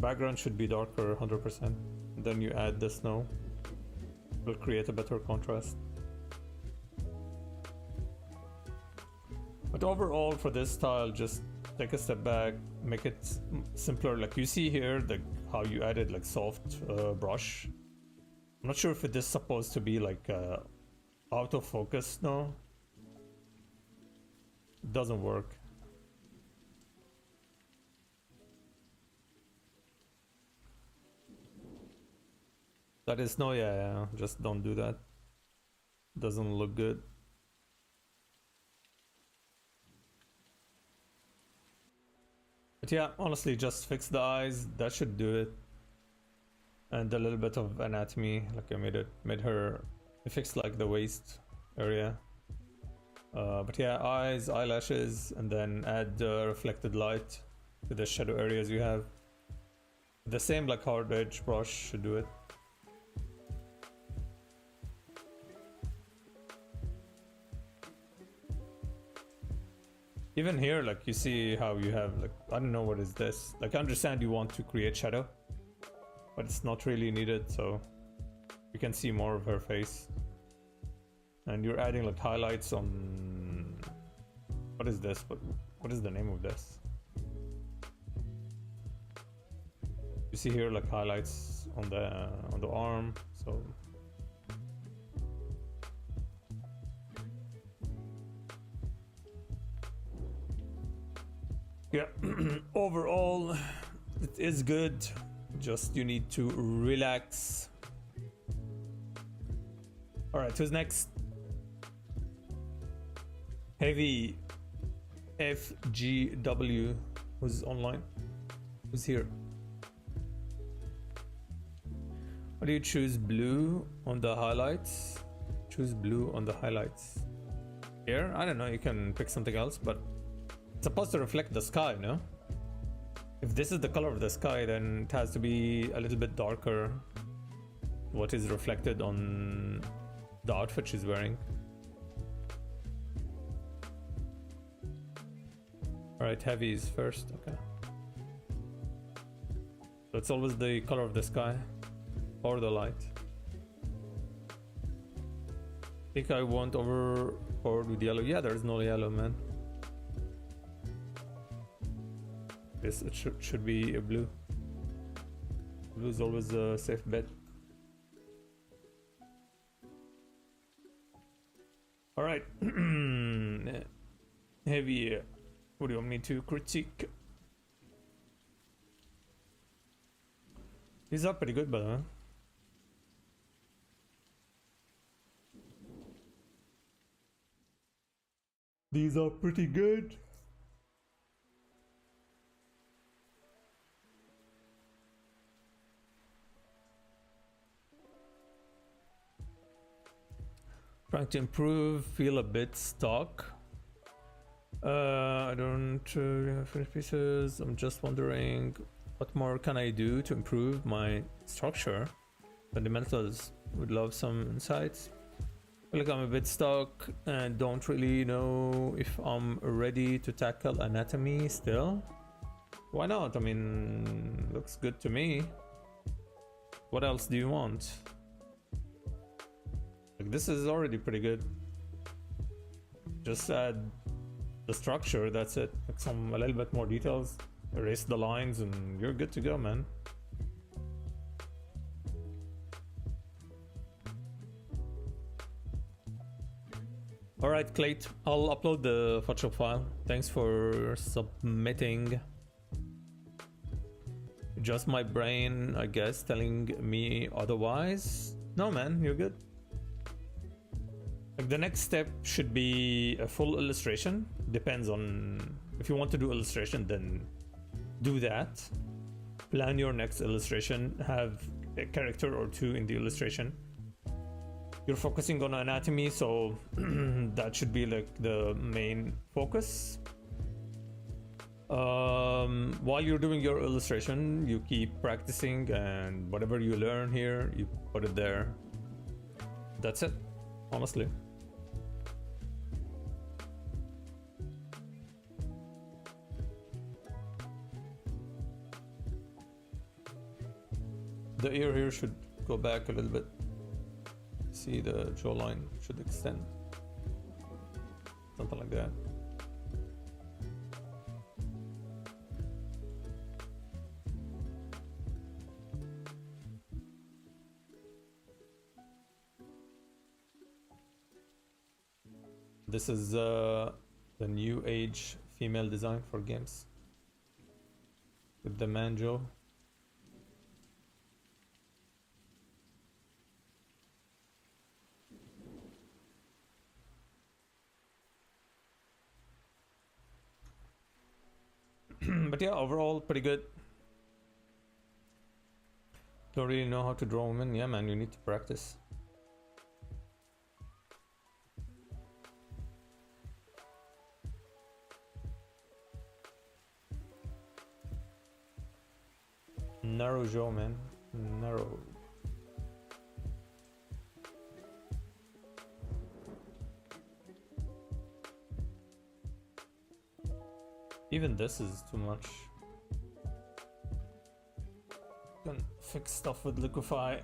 Background should be darker 100%. Then you add the snow. It will create a better contrast. But overall for this style, just take a step back, make it simpler. Like you see here, like how you added like soft brush. I'm not sure if it is supposed to be like out of focus. No, it doesn't work. That is no, yeah, just don't do that. Doesn't look good. But yeah, honestly, just fix the eyes. That should do it. And a little bit of anatomy, like I made her fix like the waist area. But yeah, eyes, eyelashes, and then add reflected light to the shadow areas you have. The same like hard edge brush should do it. Even here, like you see how you have like, I don't know what is this. Like I understand you want to create shadow, but it's not really needed, so you can see more of her face. And you're adding like highlights on, what is this? What is the name of this? You see here like highlights on the arm, so yeah. Overall it is good, just you need to relax. All right, who's next? Heavy FGW, who's online, who's here. What do you choose? Blue on the highlights? Choose blue on the highlights. Here, I don't know, you can pick something else, but it's supposed to reflect the sky, no? If this is the color of the sky, then it has to be a little bit darker what is reflected on the outfit she's wearing. Alright, heavy is first, okay. So it's always the color of the sky or the light. I think I want overpowered with yellow. Yeah, there's no yellow, man. This it should be a blue. Blue is always a safe bet. All right, heavy. What do you want me to critique? These are pretty good, by the way. These are pretty good. Trying to improve, feel a bit stuck. I don't finish pieces. I'm just wondering what more can I do to improve my structure. Fundamentals, would love some insights. I feel like I'm a bit stuck and don't really know if I'm ready to tackle anatomy still. Why not? I mean, looks good to me. What else do you want? Like, this is already pretty good. Just add the structure, that's it. Like a little bit more details, erase the lines, and you're good to go, man. Alright, Clayt, I'll upload the Photoshop file. Thanks for submitting. Just my brain, I guess, telling me otherwise. No, man, you're good. Like, the next step should be a full illustration. Depends on if you want to do illustration, then do that. Plan your next illustration, have a character or two in the illustration. You're focusing on anatomy, so that should be like the main focus. While you're doing your illustration, you keep practicing, and whatever you learn here, you put it there. That's it, honestly. The ear here should go back a little bit. See, the jawline should extend. Something like that. This is the new age female design for games. With the manjo. But yeah, overall pretty good. Don't really know how to draw women. Yeah, man, you need to practice. Narrow jaw, man. Narrow. Even this is too much. You can fix stuff with Liquify.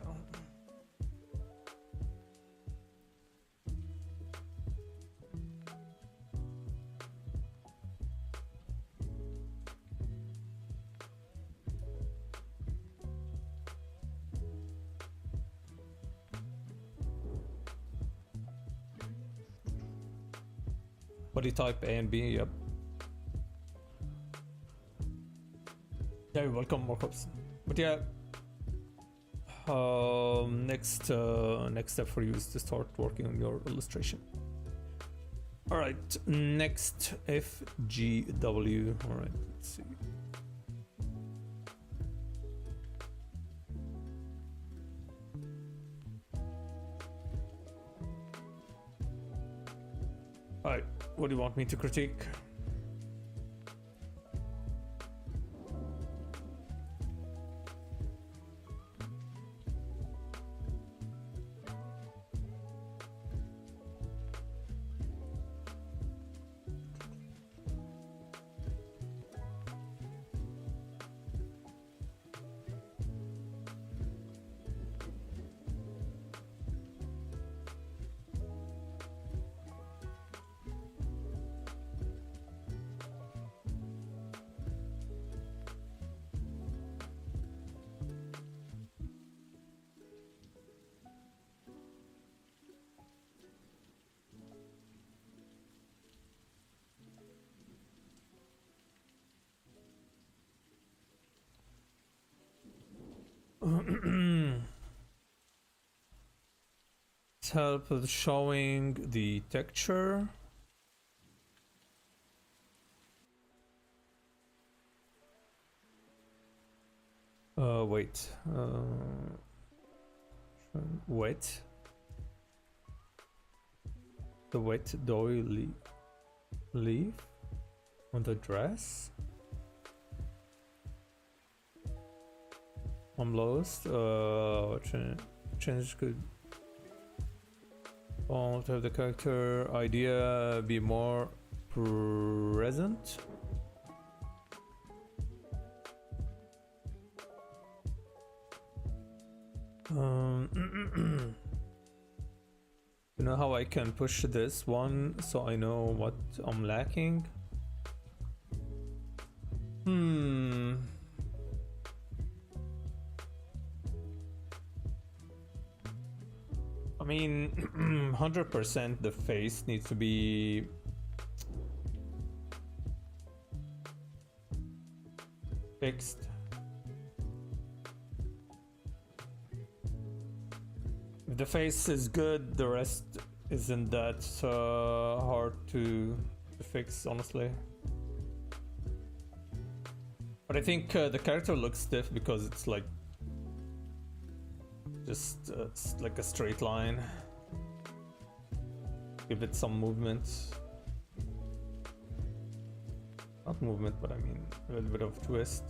Body type A and B, yep. Yeah, you're welcome, Marcos. But yeah, next step for you is to start working on your illustration. All right, next FGW. All right, let's see. All right, what do you want me to critique? Help with showing the texture. Wait. Wet. The wet doily leaf on the dress. I'm lost. Change could to have the character idea be more present. You know how I can push this one so I know what I'm lacking? I mean, 100% the face needs to be fixed. If the face is good, the rest isn't that hard to fix, honestly. But I think the character looks stiff because it's like just it's like a straight line. Give it some movement. Not movement, but I mean a little bit of twist.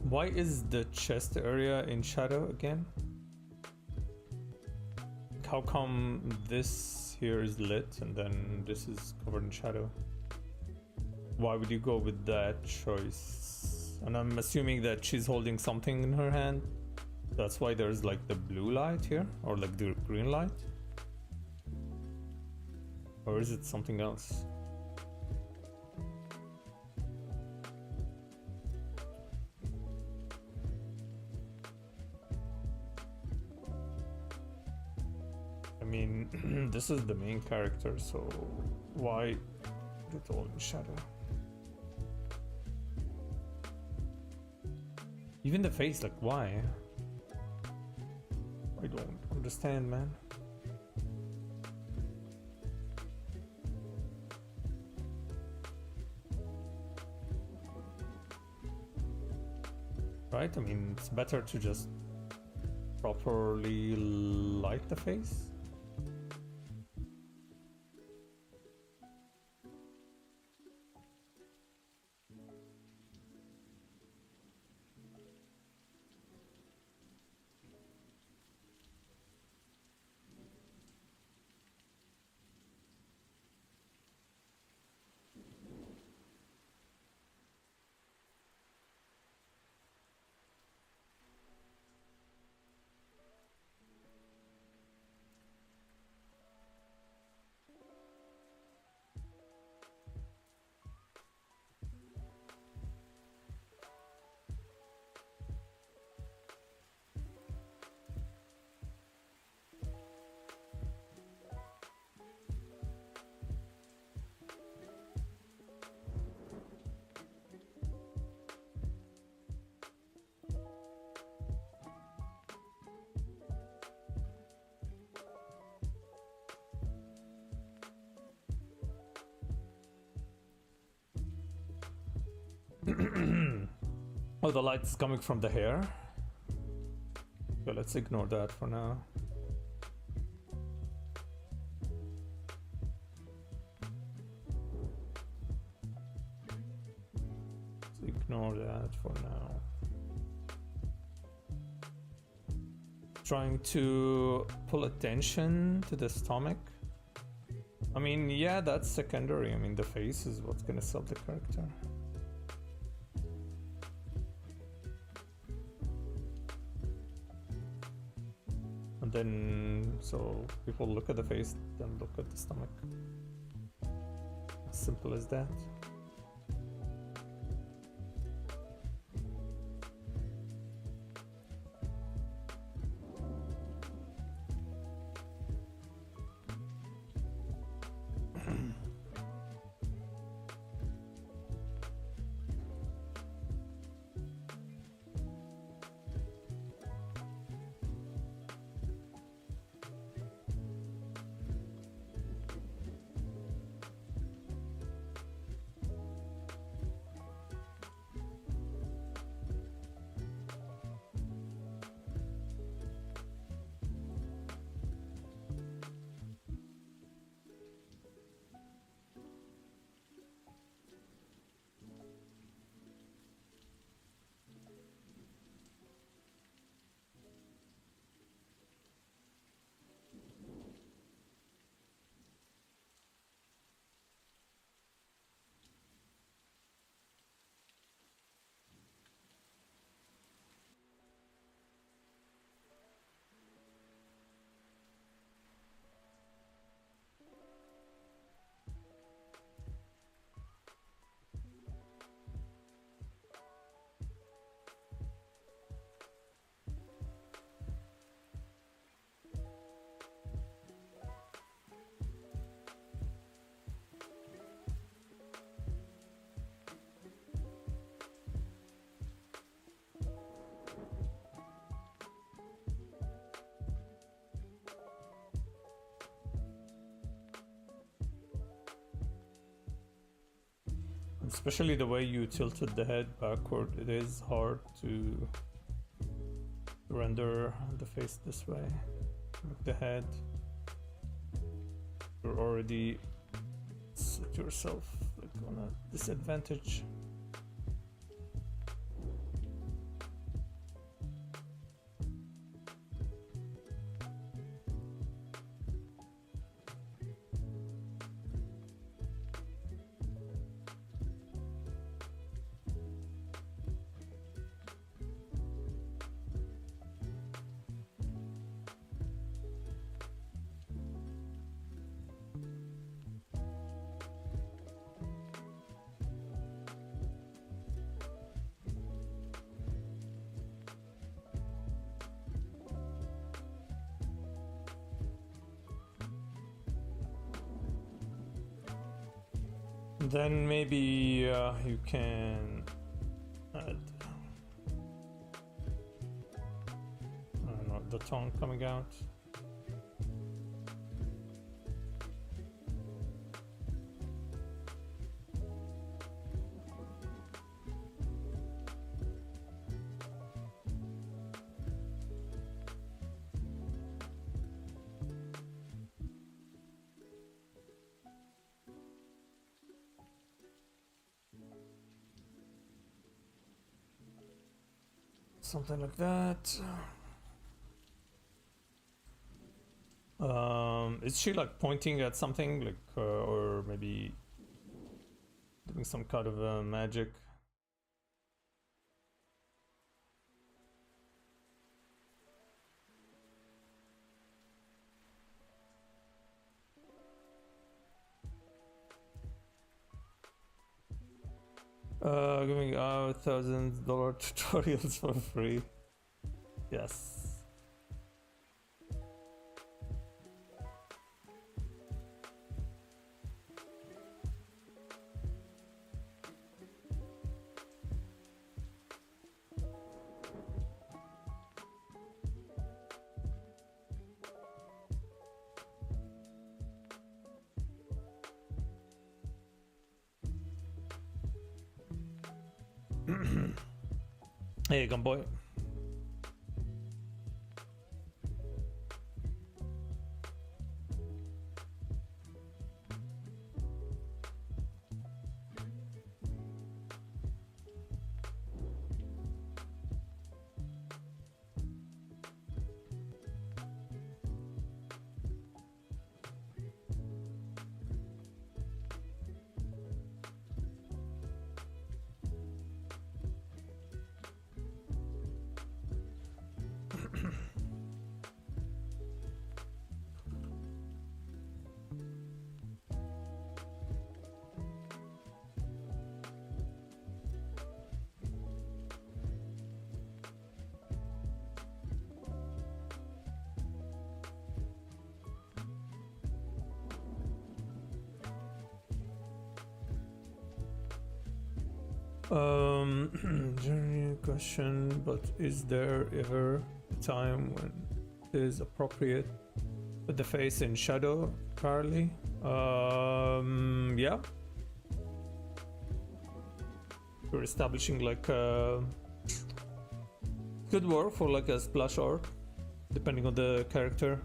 Why is the chest area in shadow again? How come this here is lit and then this is covered in shadow? Why would you go with that choice? And I'm assuming that she's holding something in her hand. That's why there's like the blue light here, or like the green light. Or is it something else? I mean, this is the main character, so why put it all in shadow? Even the face, like why? I don't understand, man. Right? I mean, it's better to just properly light the face. Oh, the light's coming from the hair. So let's ignore that for now. Let's ignore that for now. Trying to pull attention to the stomach. I mean, yeah, that's secondary. I mean, the face is what's gonna sell the character. And then, so people look at the face, then look at the stomach. As simple as that. Especially the way you tilted the head backward, it is hard to render the face this way. With the head, you're already set yourself like on a disadvantage. Then maybe you can add, I don't know, the tone coming out. Something like that. Is she like pointing at something, like, or maybe doing some kind of magic? Giving out $1,000 tutorials for free. Yes. Hey, Gunboy. General question, but is there ever a time when it is appropriate with the face in shadow, Carly? Yeah. We're establishing like could work for like a splash art, depending on the character.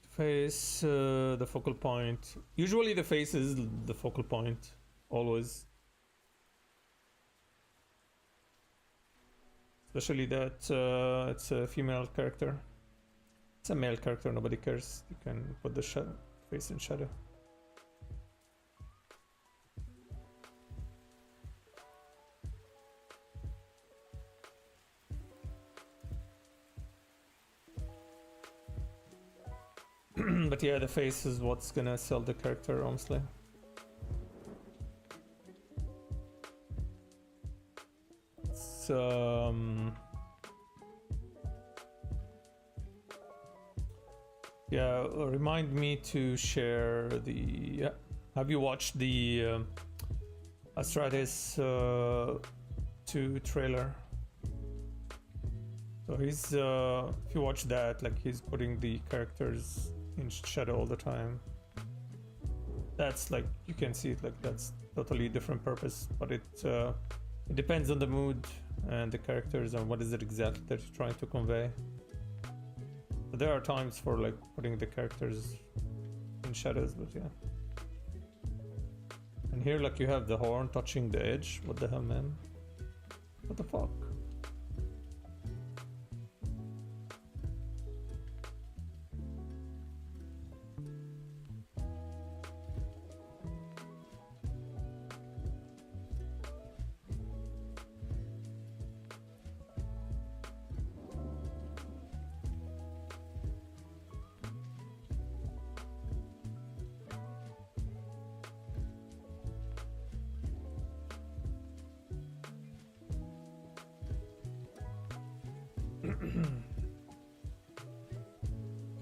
Face, the focal point. Usually the face is the focal point, always. Especially that it's a female character. It's a male character, nobody cares. You can put the face in shadow. But yeah, the face is what's gonna sell the character, honestly. So, yeah, remind me to share the. Yeah. Have you watched the Astralis 2 trailer? So he's if you watch that, like he's putting the characters in shadow all the time. That's like, you can see it, like that's totally different purpose, but it depends on the mood and the characters and what is it exactly that you're trying to convey. But there are times for like putting the characters in shadows, but yeah. And here like you have the horn touching the edge. What the hell, man? What the fuck?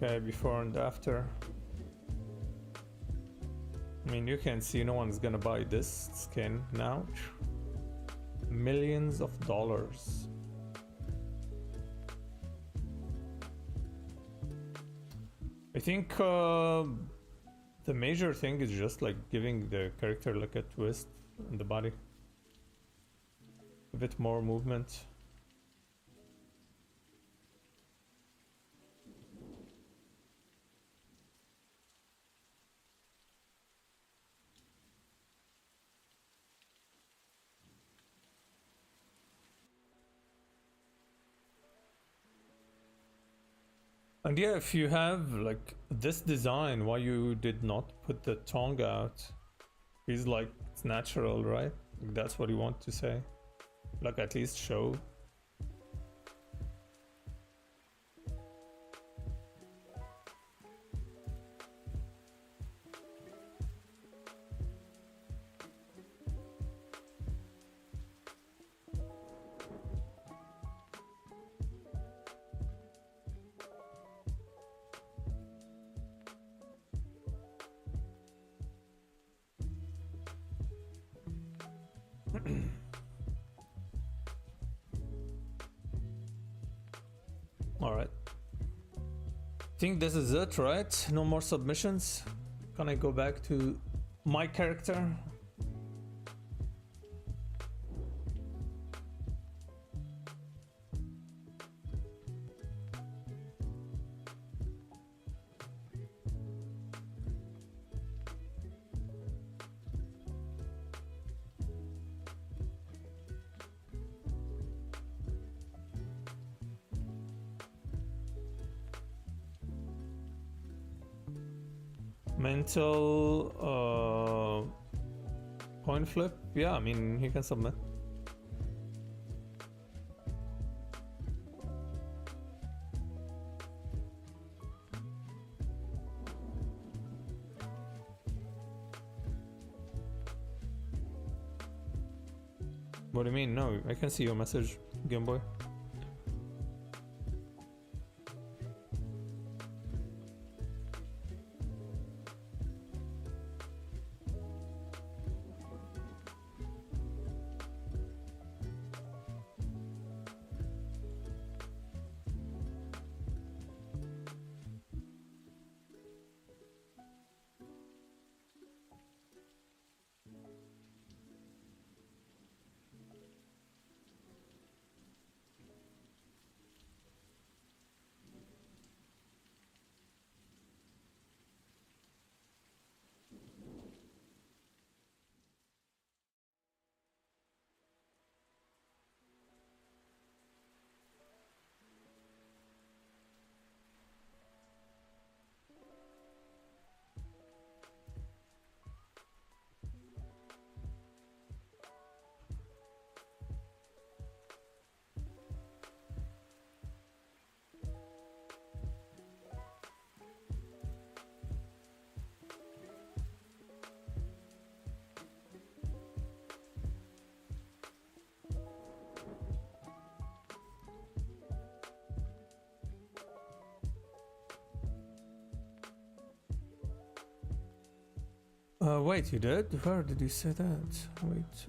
Okay, before and after. I mean, you can see no one's gonna buy this skin now. Millions of dollars. I think the major thing is just like giving the character like a twist in the body. A bit more movement. And yeah, if you have like this design, why you did not put the tongue out? Feels like it's natural, right? Like that's what you want to say. Like at least show. All right. Think this is it, right? No more submissions. Can I go back to my character? Mental coin flip. Yeah, I mean he can submit. What do you mean? No, I can see your message, Game Boy. Wait, you did? Where did you say that? Wait,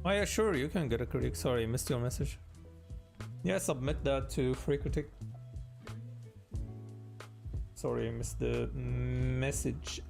oh yeah, sure, you can get a critic. Sorry, I missed your message. Yeah, submit that to Free Critic. Sorry, I missed the message.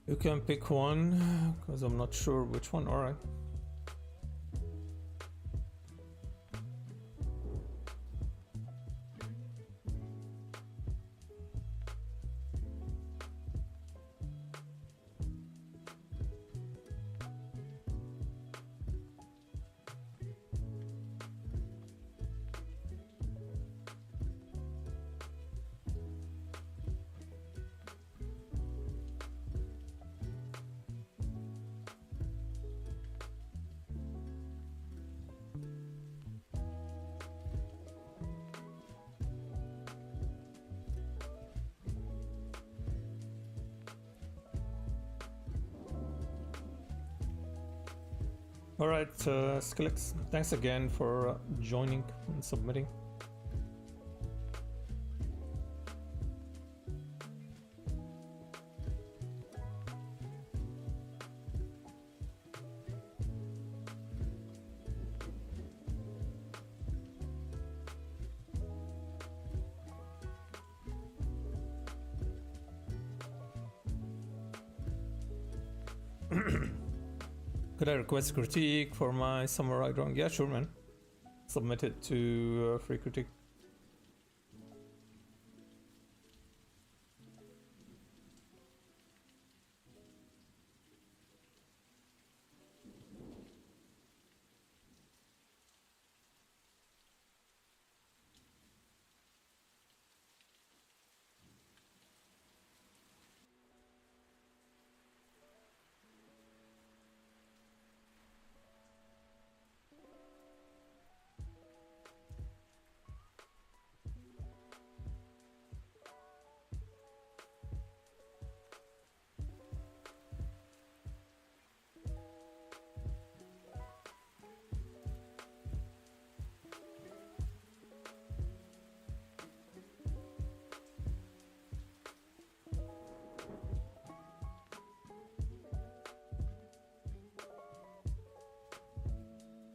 You can pick one, because I'm not sure which one. Alright. Alright, Skillex, thanks again for joining and submitting. Could I request critique for my samurai drawing? Yeah, sure, man. Submit it to free critique.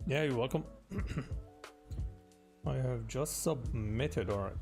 Yeah, you're welcome. I have just submitted, alright.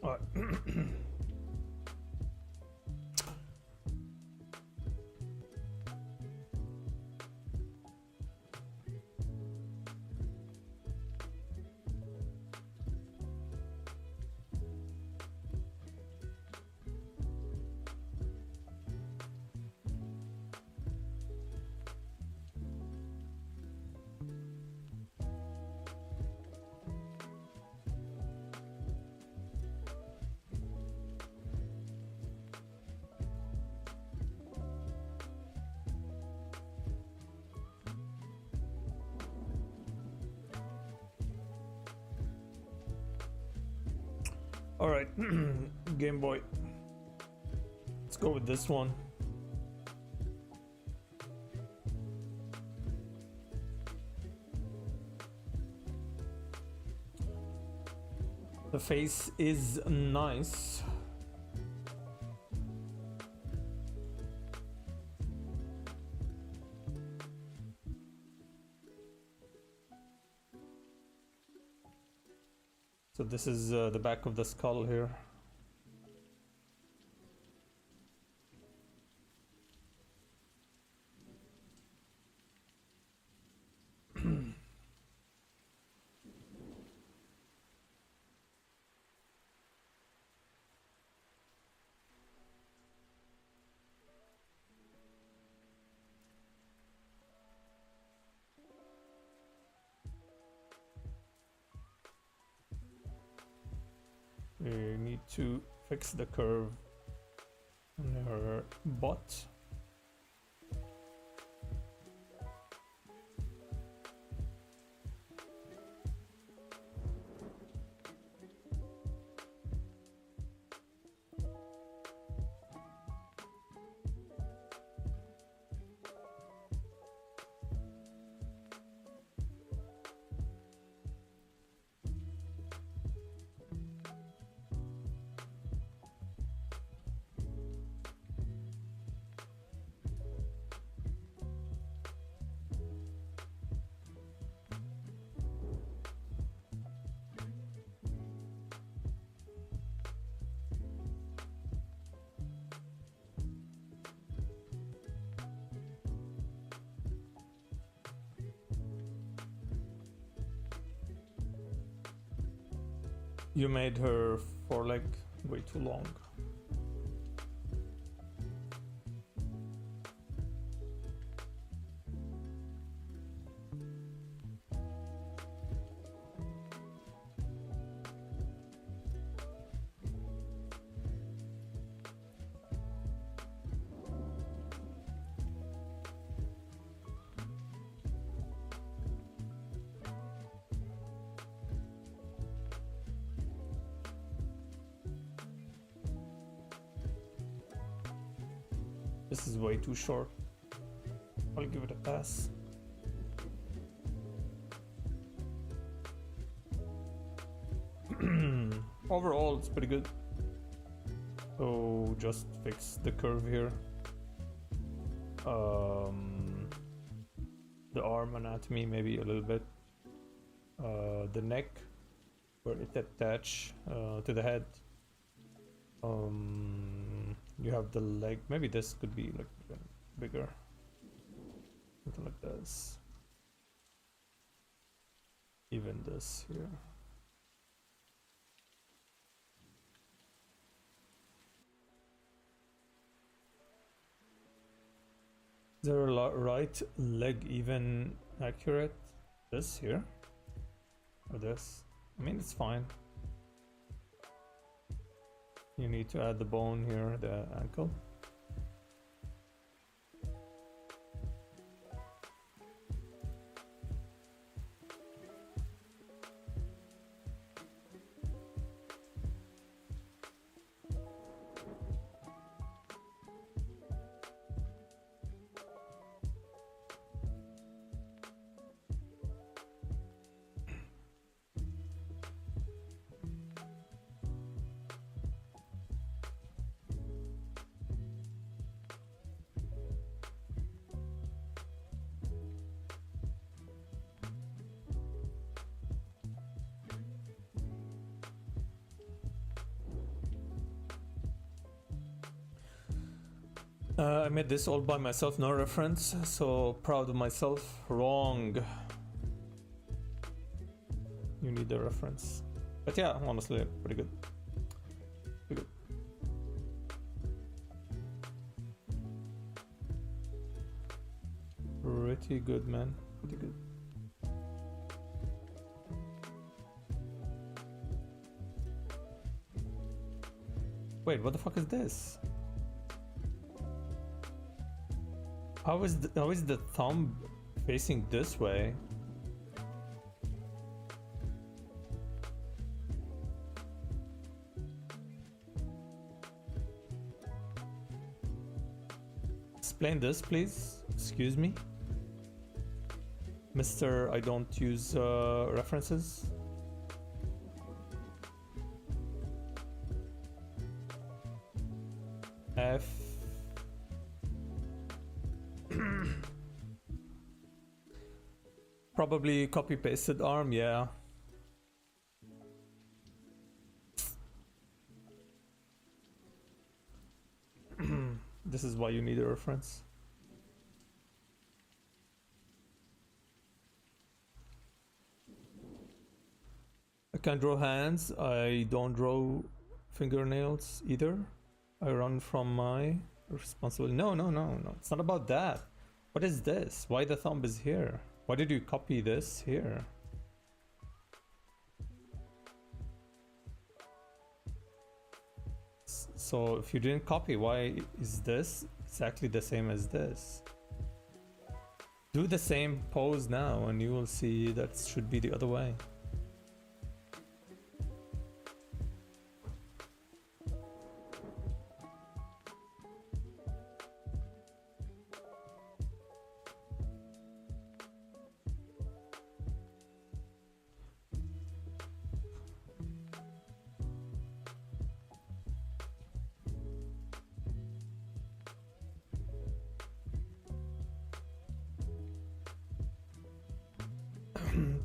Alright. Alright, Game Boy. Let's go with this one. The face is nice. So this is the back of the skull here. We need to fix the curve on her butt. You made her foreleg way too long. This is way too short. I'll give it a pass. Overall, it's pretty good. So just fix the curve here. The arm anatomy maybe a little bit. The neck, where it attach to the head. You have the leg. Maybe this could be like bigger. Something like this. Even this here. Is there a right leg even accurate? This here? Or this? I mean, it's fine. You need to add the bone here, the ankle. I made this all by myself, no reference, so proud of myself. Wrong. You need a reference. But yeah, honestly, pretty good. Pretty good. Pretty good, man. Pretty good. Wait, what the fuck is this? How is the thumb facing this way? Explain this, please. Excuse me, Mr. I don't use references. F. Probably copy pasted arm, yeah. This is why you need a reference. I can't draw hands. I don't draw fingernails either. I run from my responsibility. No. It's not about that. What is this? Why the thumb is here? Why did you copy this here? So if you didn't copy, why is this exactly the same as this? Do the same pose now and you will see that should be the other way.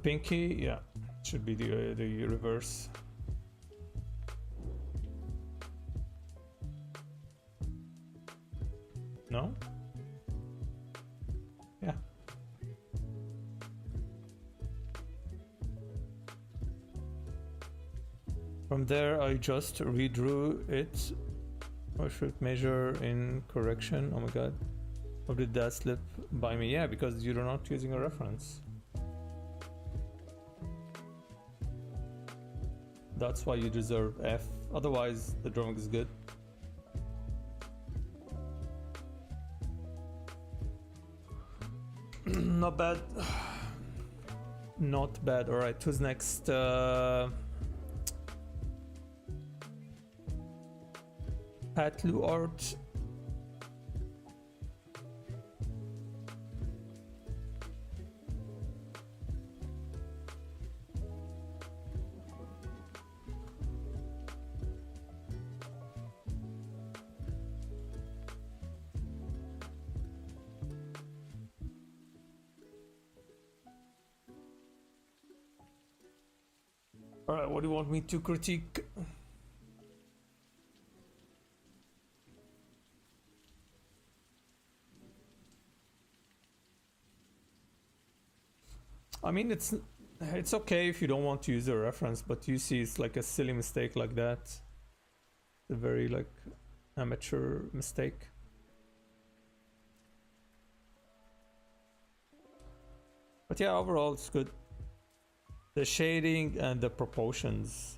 Pinky, yeah, should be the reverse. No? Yeah. From there, I just redrew it. Or should measure in correction. Oh my god. How did that slip by me? Yeah, because you're not using a reference. That's why you deserve F. Otherwise, the drawing is good. Not bad. Not bad. All right, who's next? Atlu Art. All right, what do you want me to critique? I mean, it's okay if you don't want to use a reference, but you see it's like a silly mistake like that. It's a very like amateur mistake. But yeah, overall it's good. The shading and the proportions.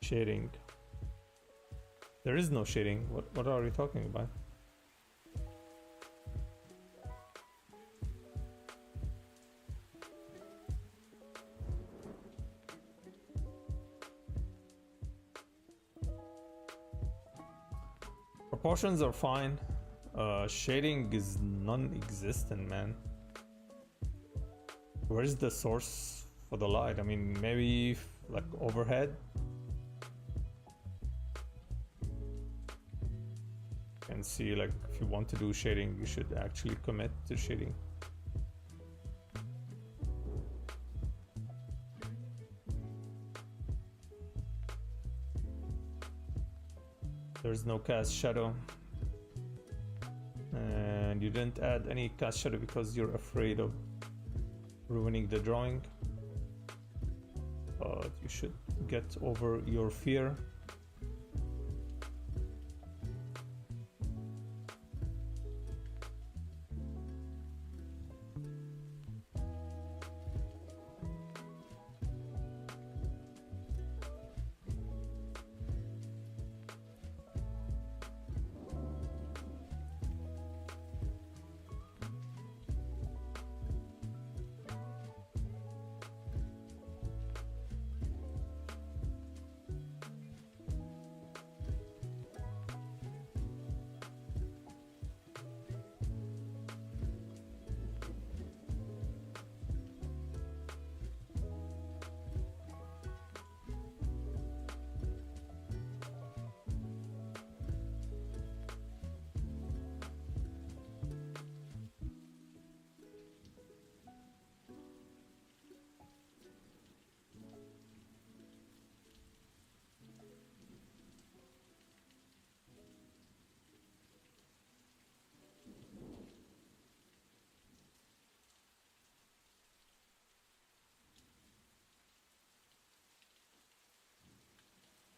Shading. There is no shading. What are you talking about? Proportions are fine. Shading is non-existent, man. Where's the source for the light? I mean, maybe like overhead. You can see, like, if you want to do shading, you should actually commit to shading. There's no cast shadow. and you didn't add any cast shadow because you're afraid of ruining the drawing. But you should get over your fear.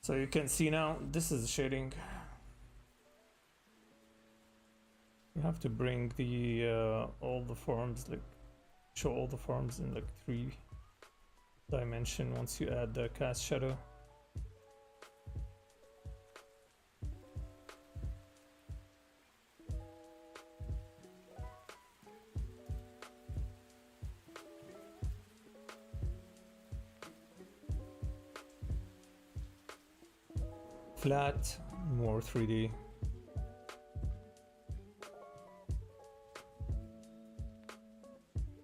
So you can see now, this is shading. You have to bring the all the forms, like show all the forms in like 3 dimension once you add the cast shadow. Flat, more 3D.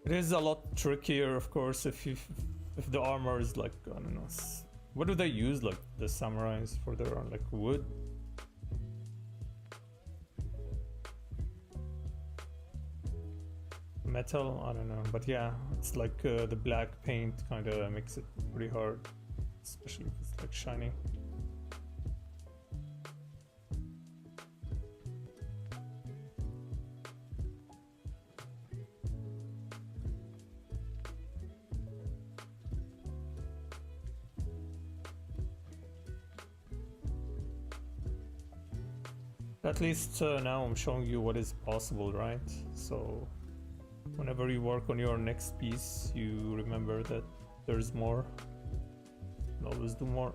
It is a lot trickier, of course, if the armor is like, I don't know, what do they use, like the samurais for their like wood? Metal, I don't know, but yeah, it's like the black paint kind of makes it pretty hard, especially if it's like shiny. At least now I'm showing you what is possible, right? So whenever you work on your next piece, you remember that there's more. And always do more.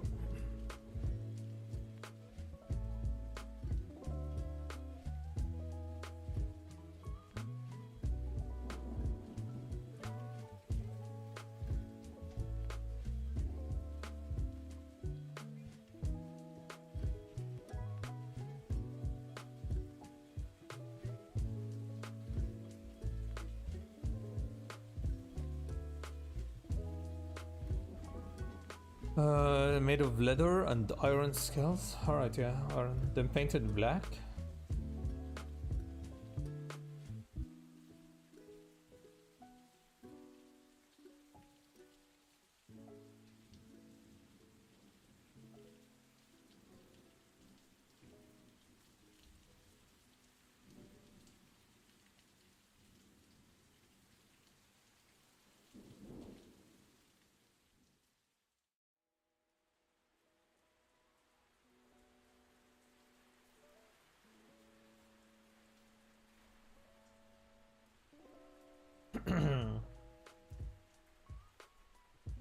Made of leather and iron scales. Alright, yeah, iron. Then painted black.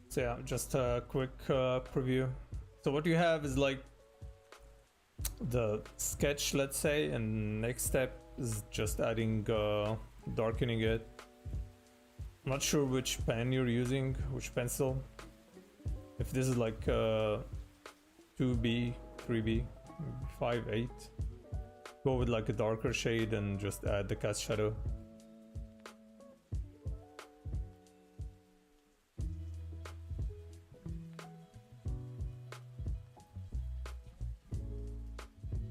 So yeah, just a quick preview. So what you have is like the sketch, let's say, and next step is just adding darkening it. I'm not sure which pen you're using, which pencil. If this is like 2B, 3B, 5, 8, go with like a darker shade and just add the cast shadow.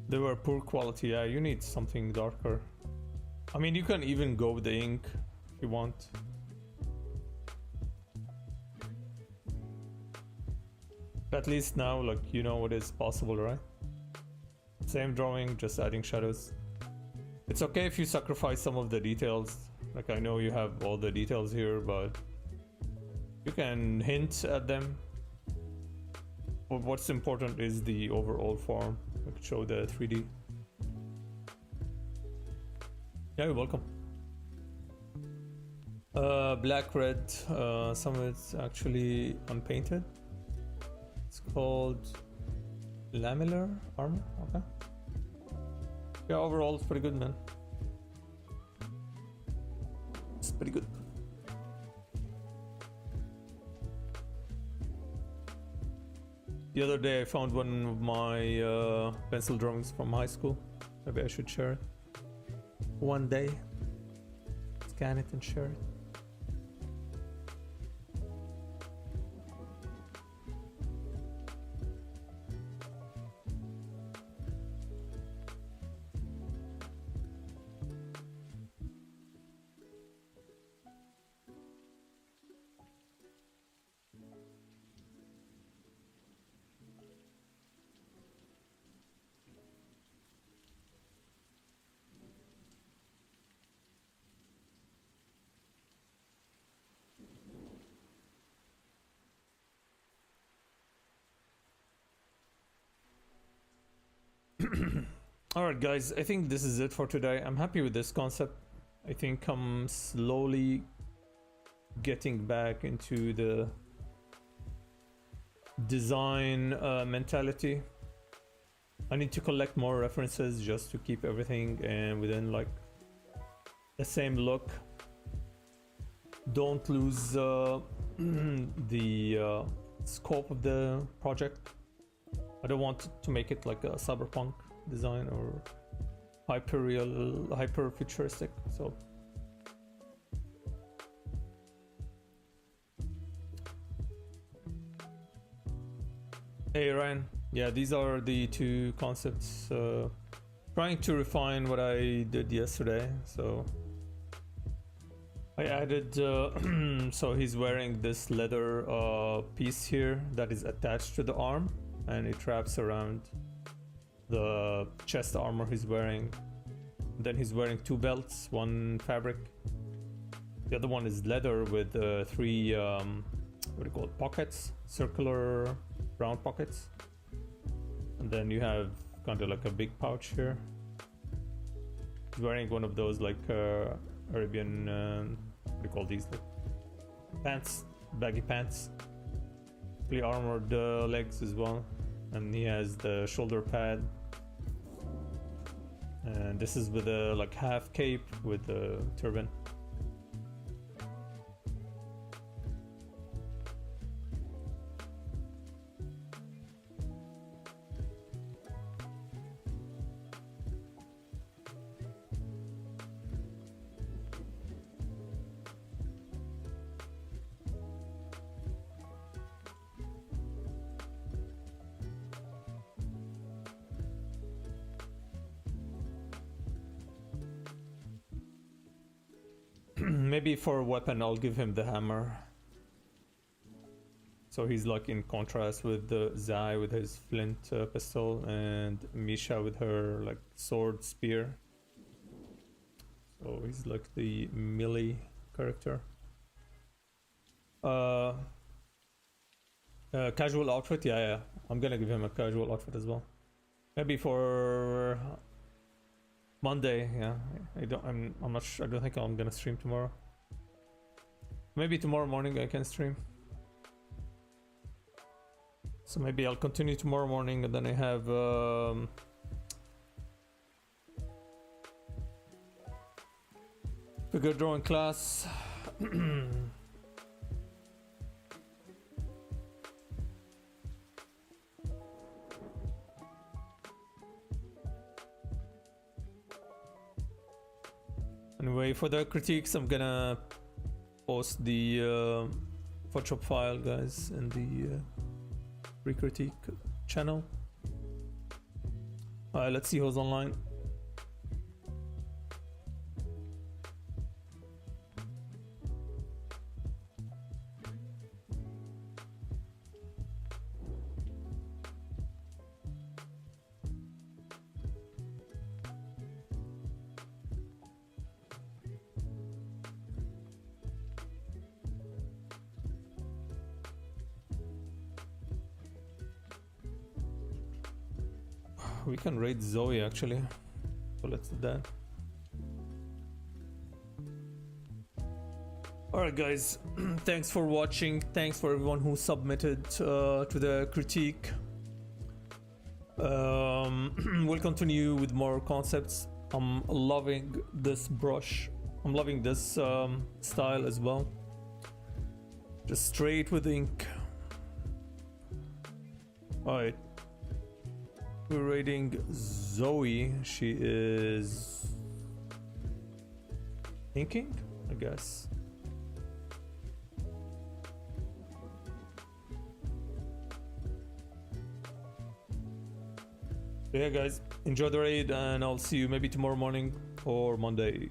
They were poor quality, yeah, you need something darker. I mean, you can even go with the ink if you want. At least now, like, you know what is possible, right? Same drawing, just adding shadows. It's okay if you sacrifice some of the details. Like, I know you have all the details here, but you can hint at them. But what's important is the overall form. I could show the 3D. Yeah, you're welcome. Black, red, some of it's actually unpainted. It's called lamellar armor. Okay. Yeah, overall it's pretty good, man. It's pretty good. The other day I found one of my pencil drawings from high school. Maybe I should share it. One day. Scan it and share it. Alright guys, I think this is it for today. I'm happy with this concept. I think I'm slowly getting back into the design mentality. I need to collect more references just to keep everything within like the same look. Don't lose the scope of the project. I don't want to make it like a cyberpunk design or hyper real, hyper futuristic. So hey Ryan, yeah, these are the two concepts. Trying to refine what I did yesterday. So I added so he's wearing this leather piece here that is attached to the arm, and it wraps around the chest armor he's wearing. Then he's wearing two belts, one fabric, the other one is leather with three what do you call it, pockets, circular round pockets, and then you have kind of like a big pouch here. He's wearing one of those like Arabian what do you call these, like pants, baggy pants, fully armored legs as well, and he has the shoulder pad. And this is with a like half cape with a turban. Maybe for a weapon I'll give him the hammer, so he's like in contrast with the Zai with his flint pistol, and Misha with her like sword spear. So he's like the melee character. Casual outfit, yeah, I'm gonna give him a casual outfit as well. Maybe for Monday, yeah. I'm not sure. I don't think I'm gonna stream tomorrow. Maybe tomorrow morning I can stream. So maybe I'll continue tomorrow morning, and then I have figure drawing class. Anyway, for the critiques, I'm gonna post the Photoshop file, guys, in the free critique channel. Let's see who's online. We can raid Zoe actually. So let's do that. Alright guys, thanks for watching. Thanks for everyone who submitted to the critique. We'll continue with more concepts. I'm loving this brush. I'm loving this style as well. Just straight with ink. Alright. We're raiding Zoe. She is inking, I guess. Yeah guys, enjoy the raid and I'll see you maybe tomorrow morning or Monday.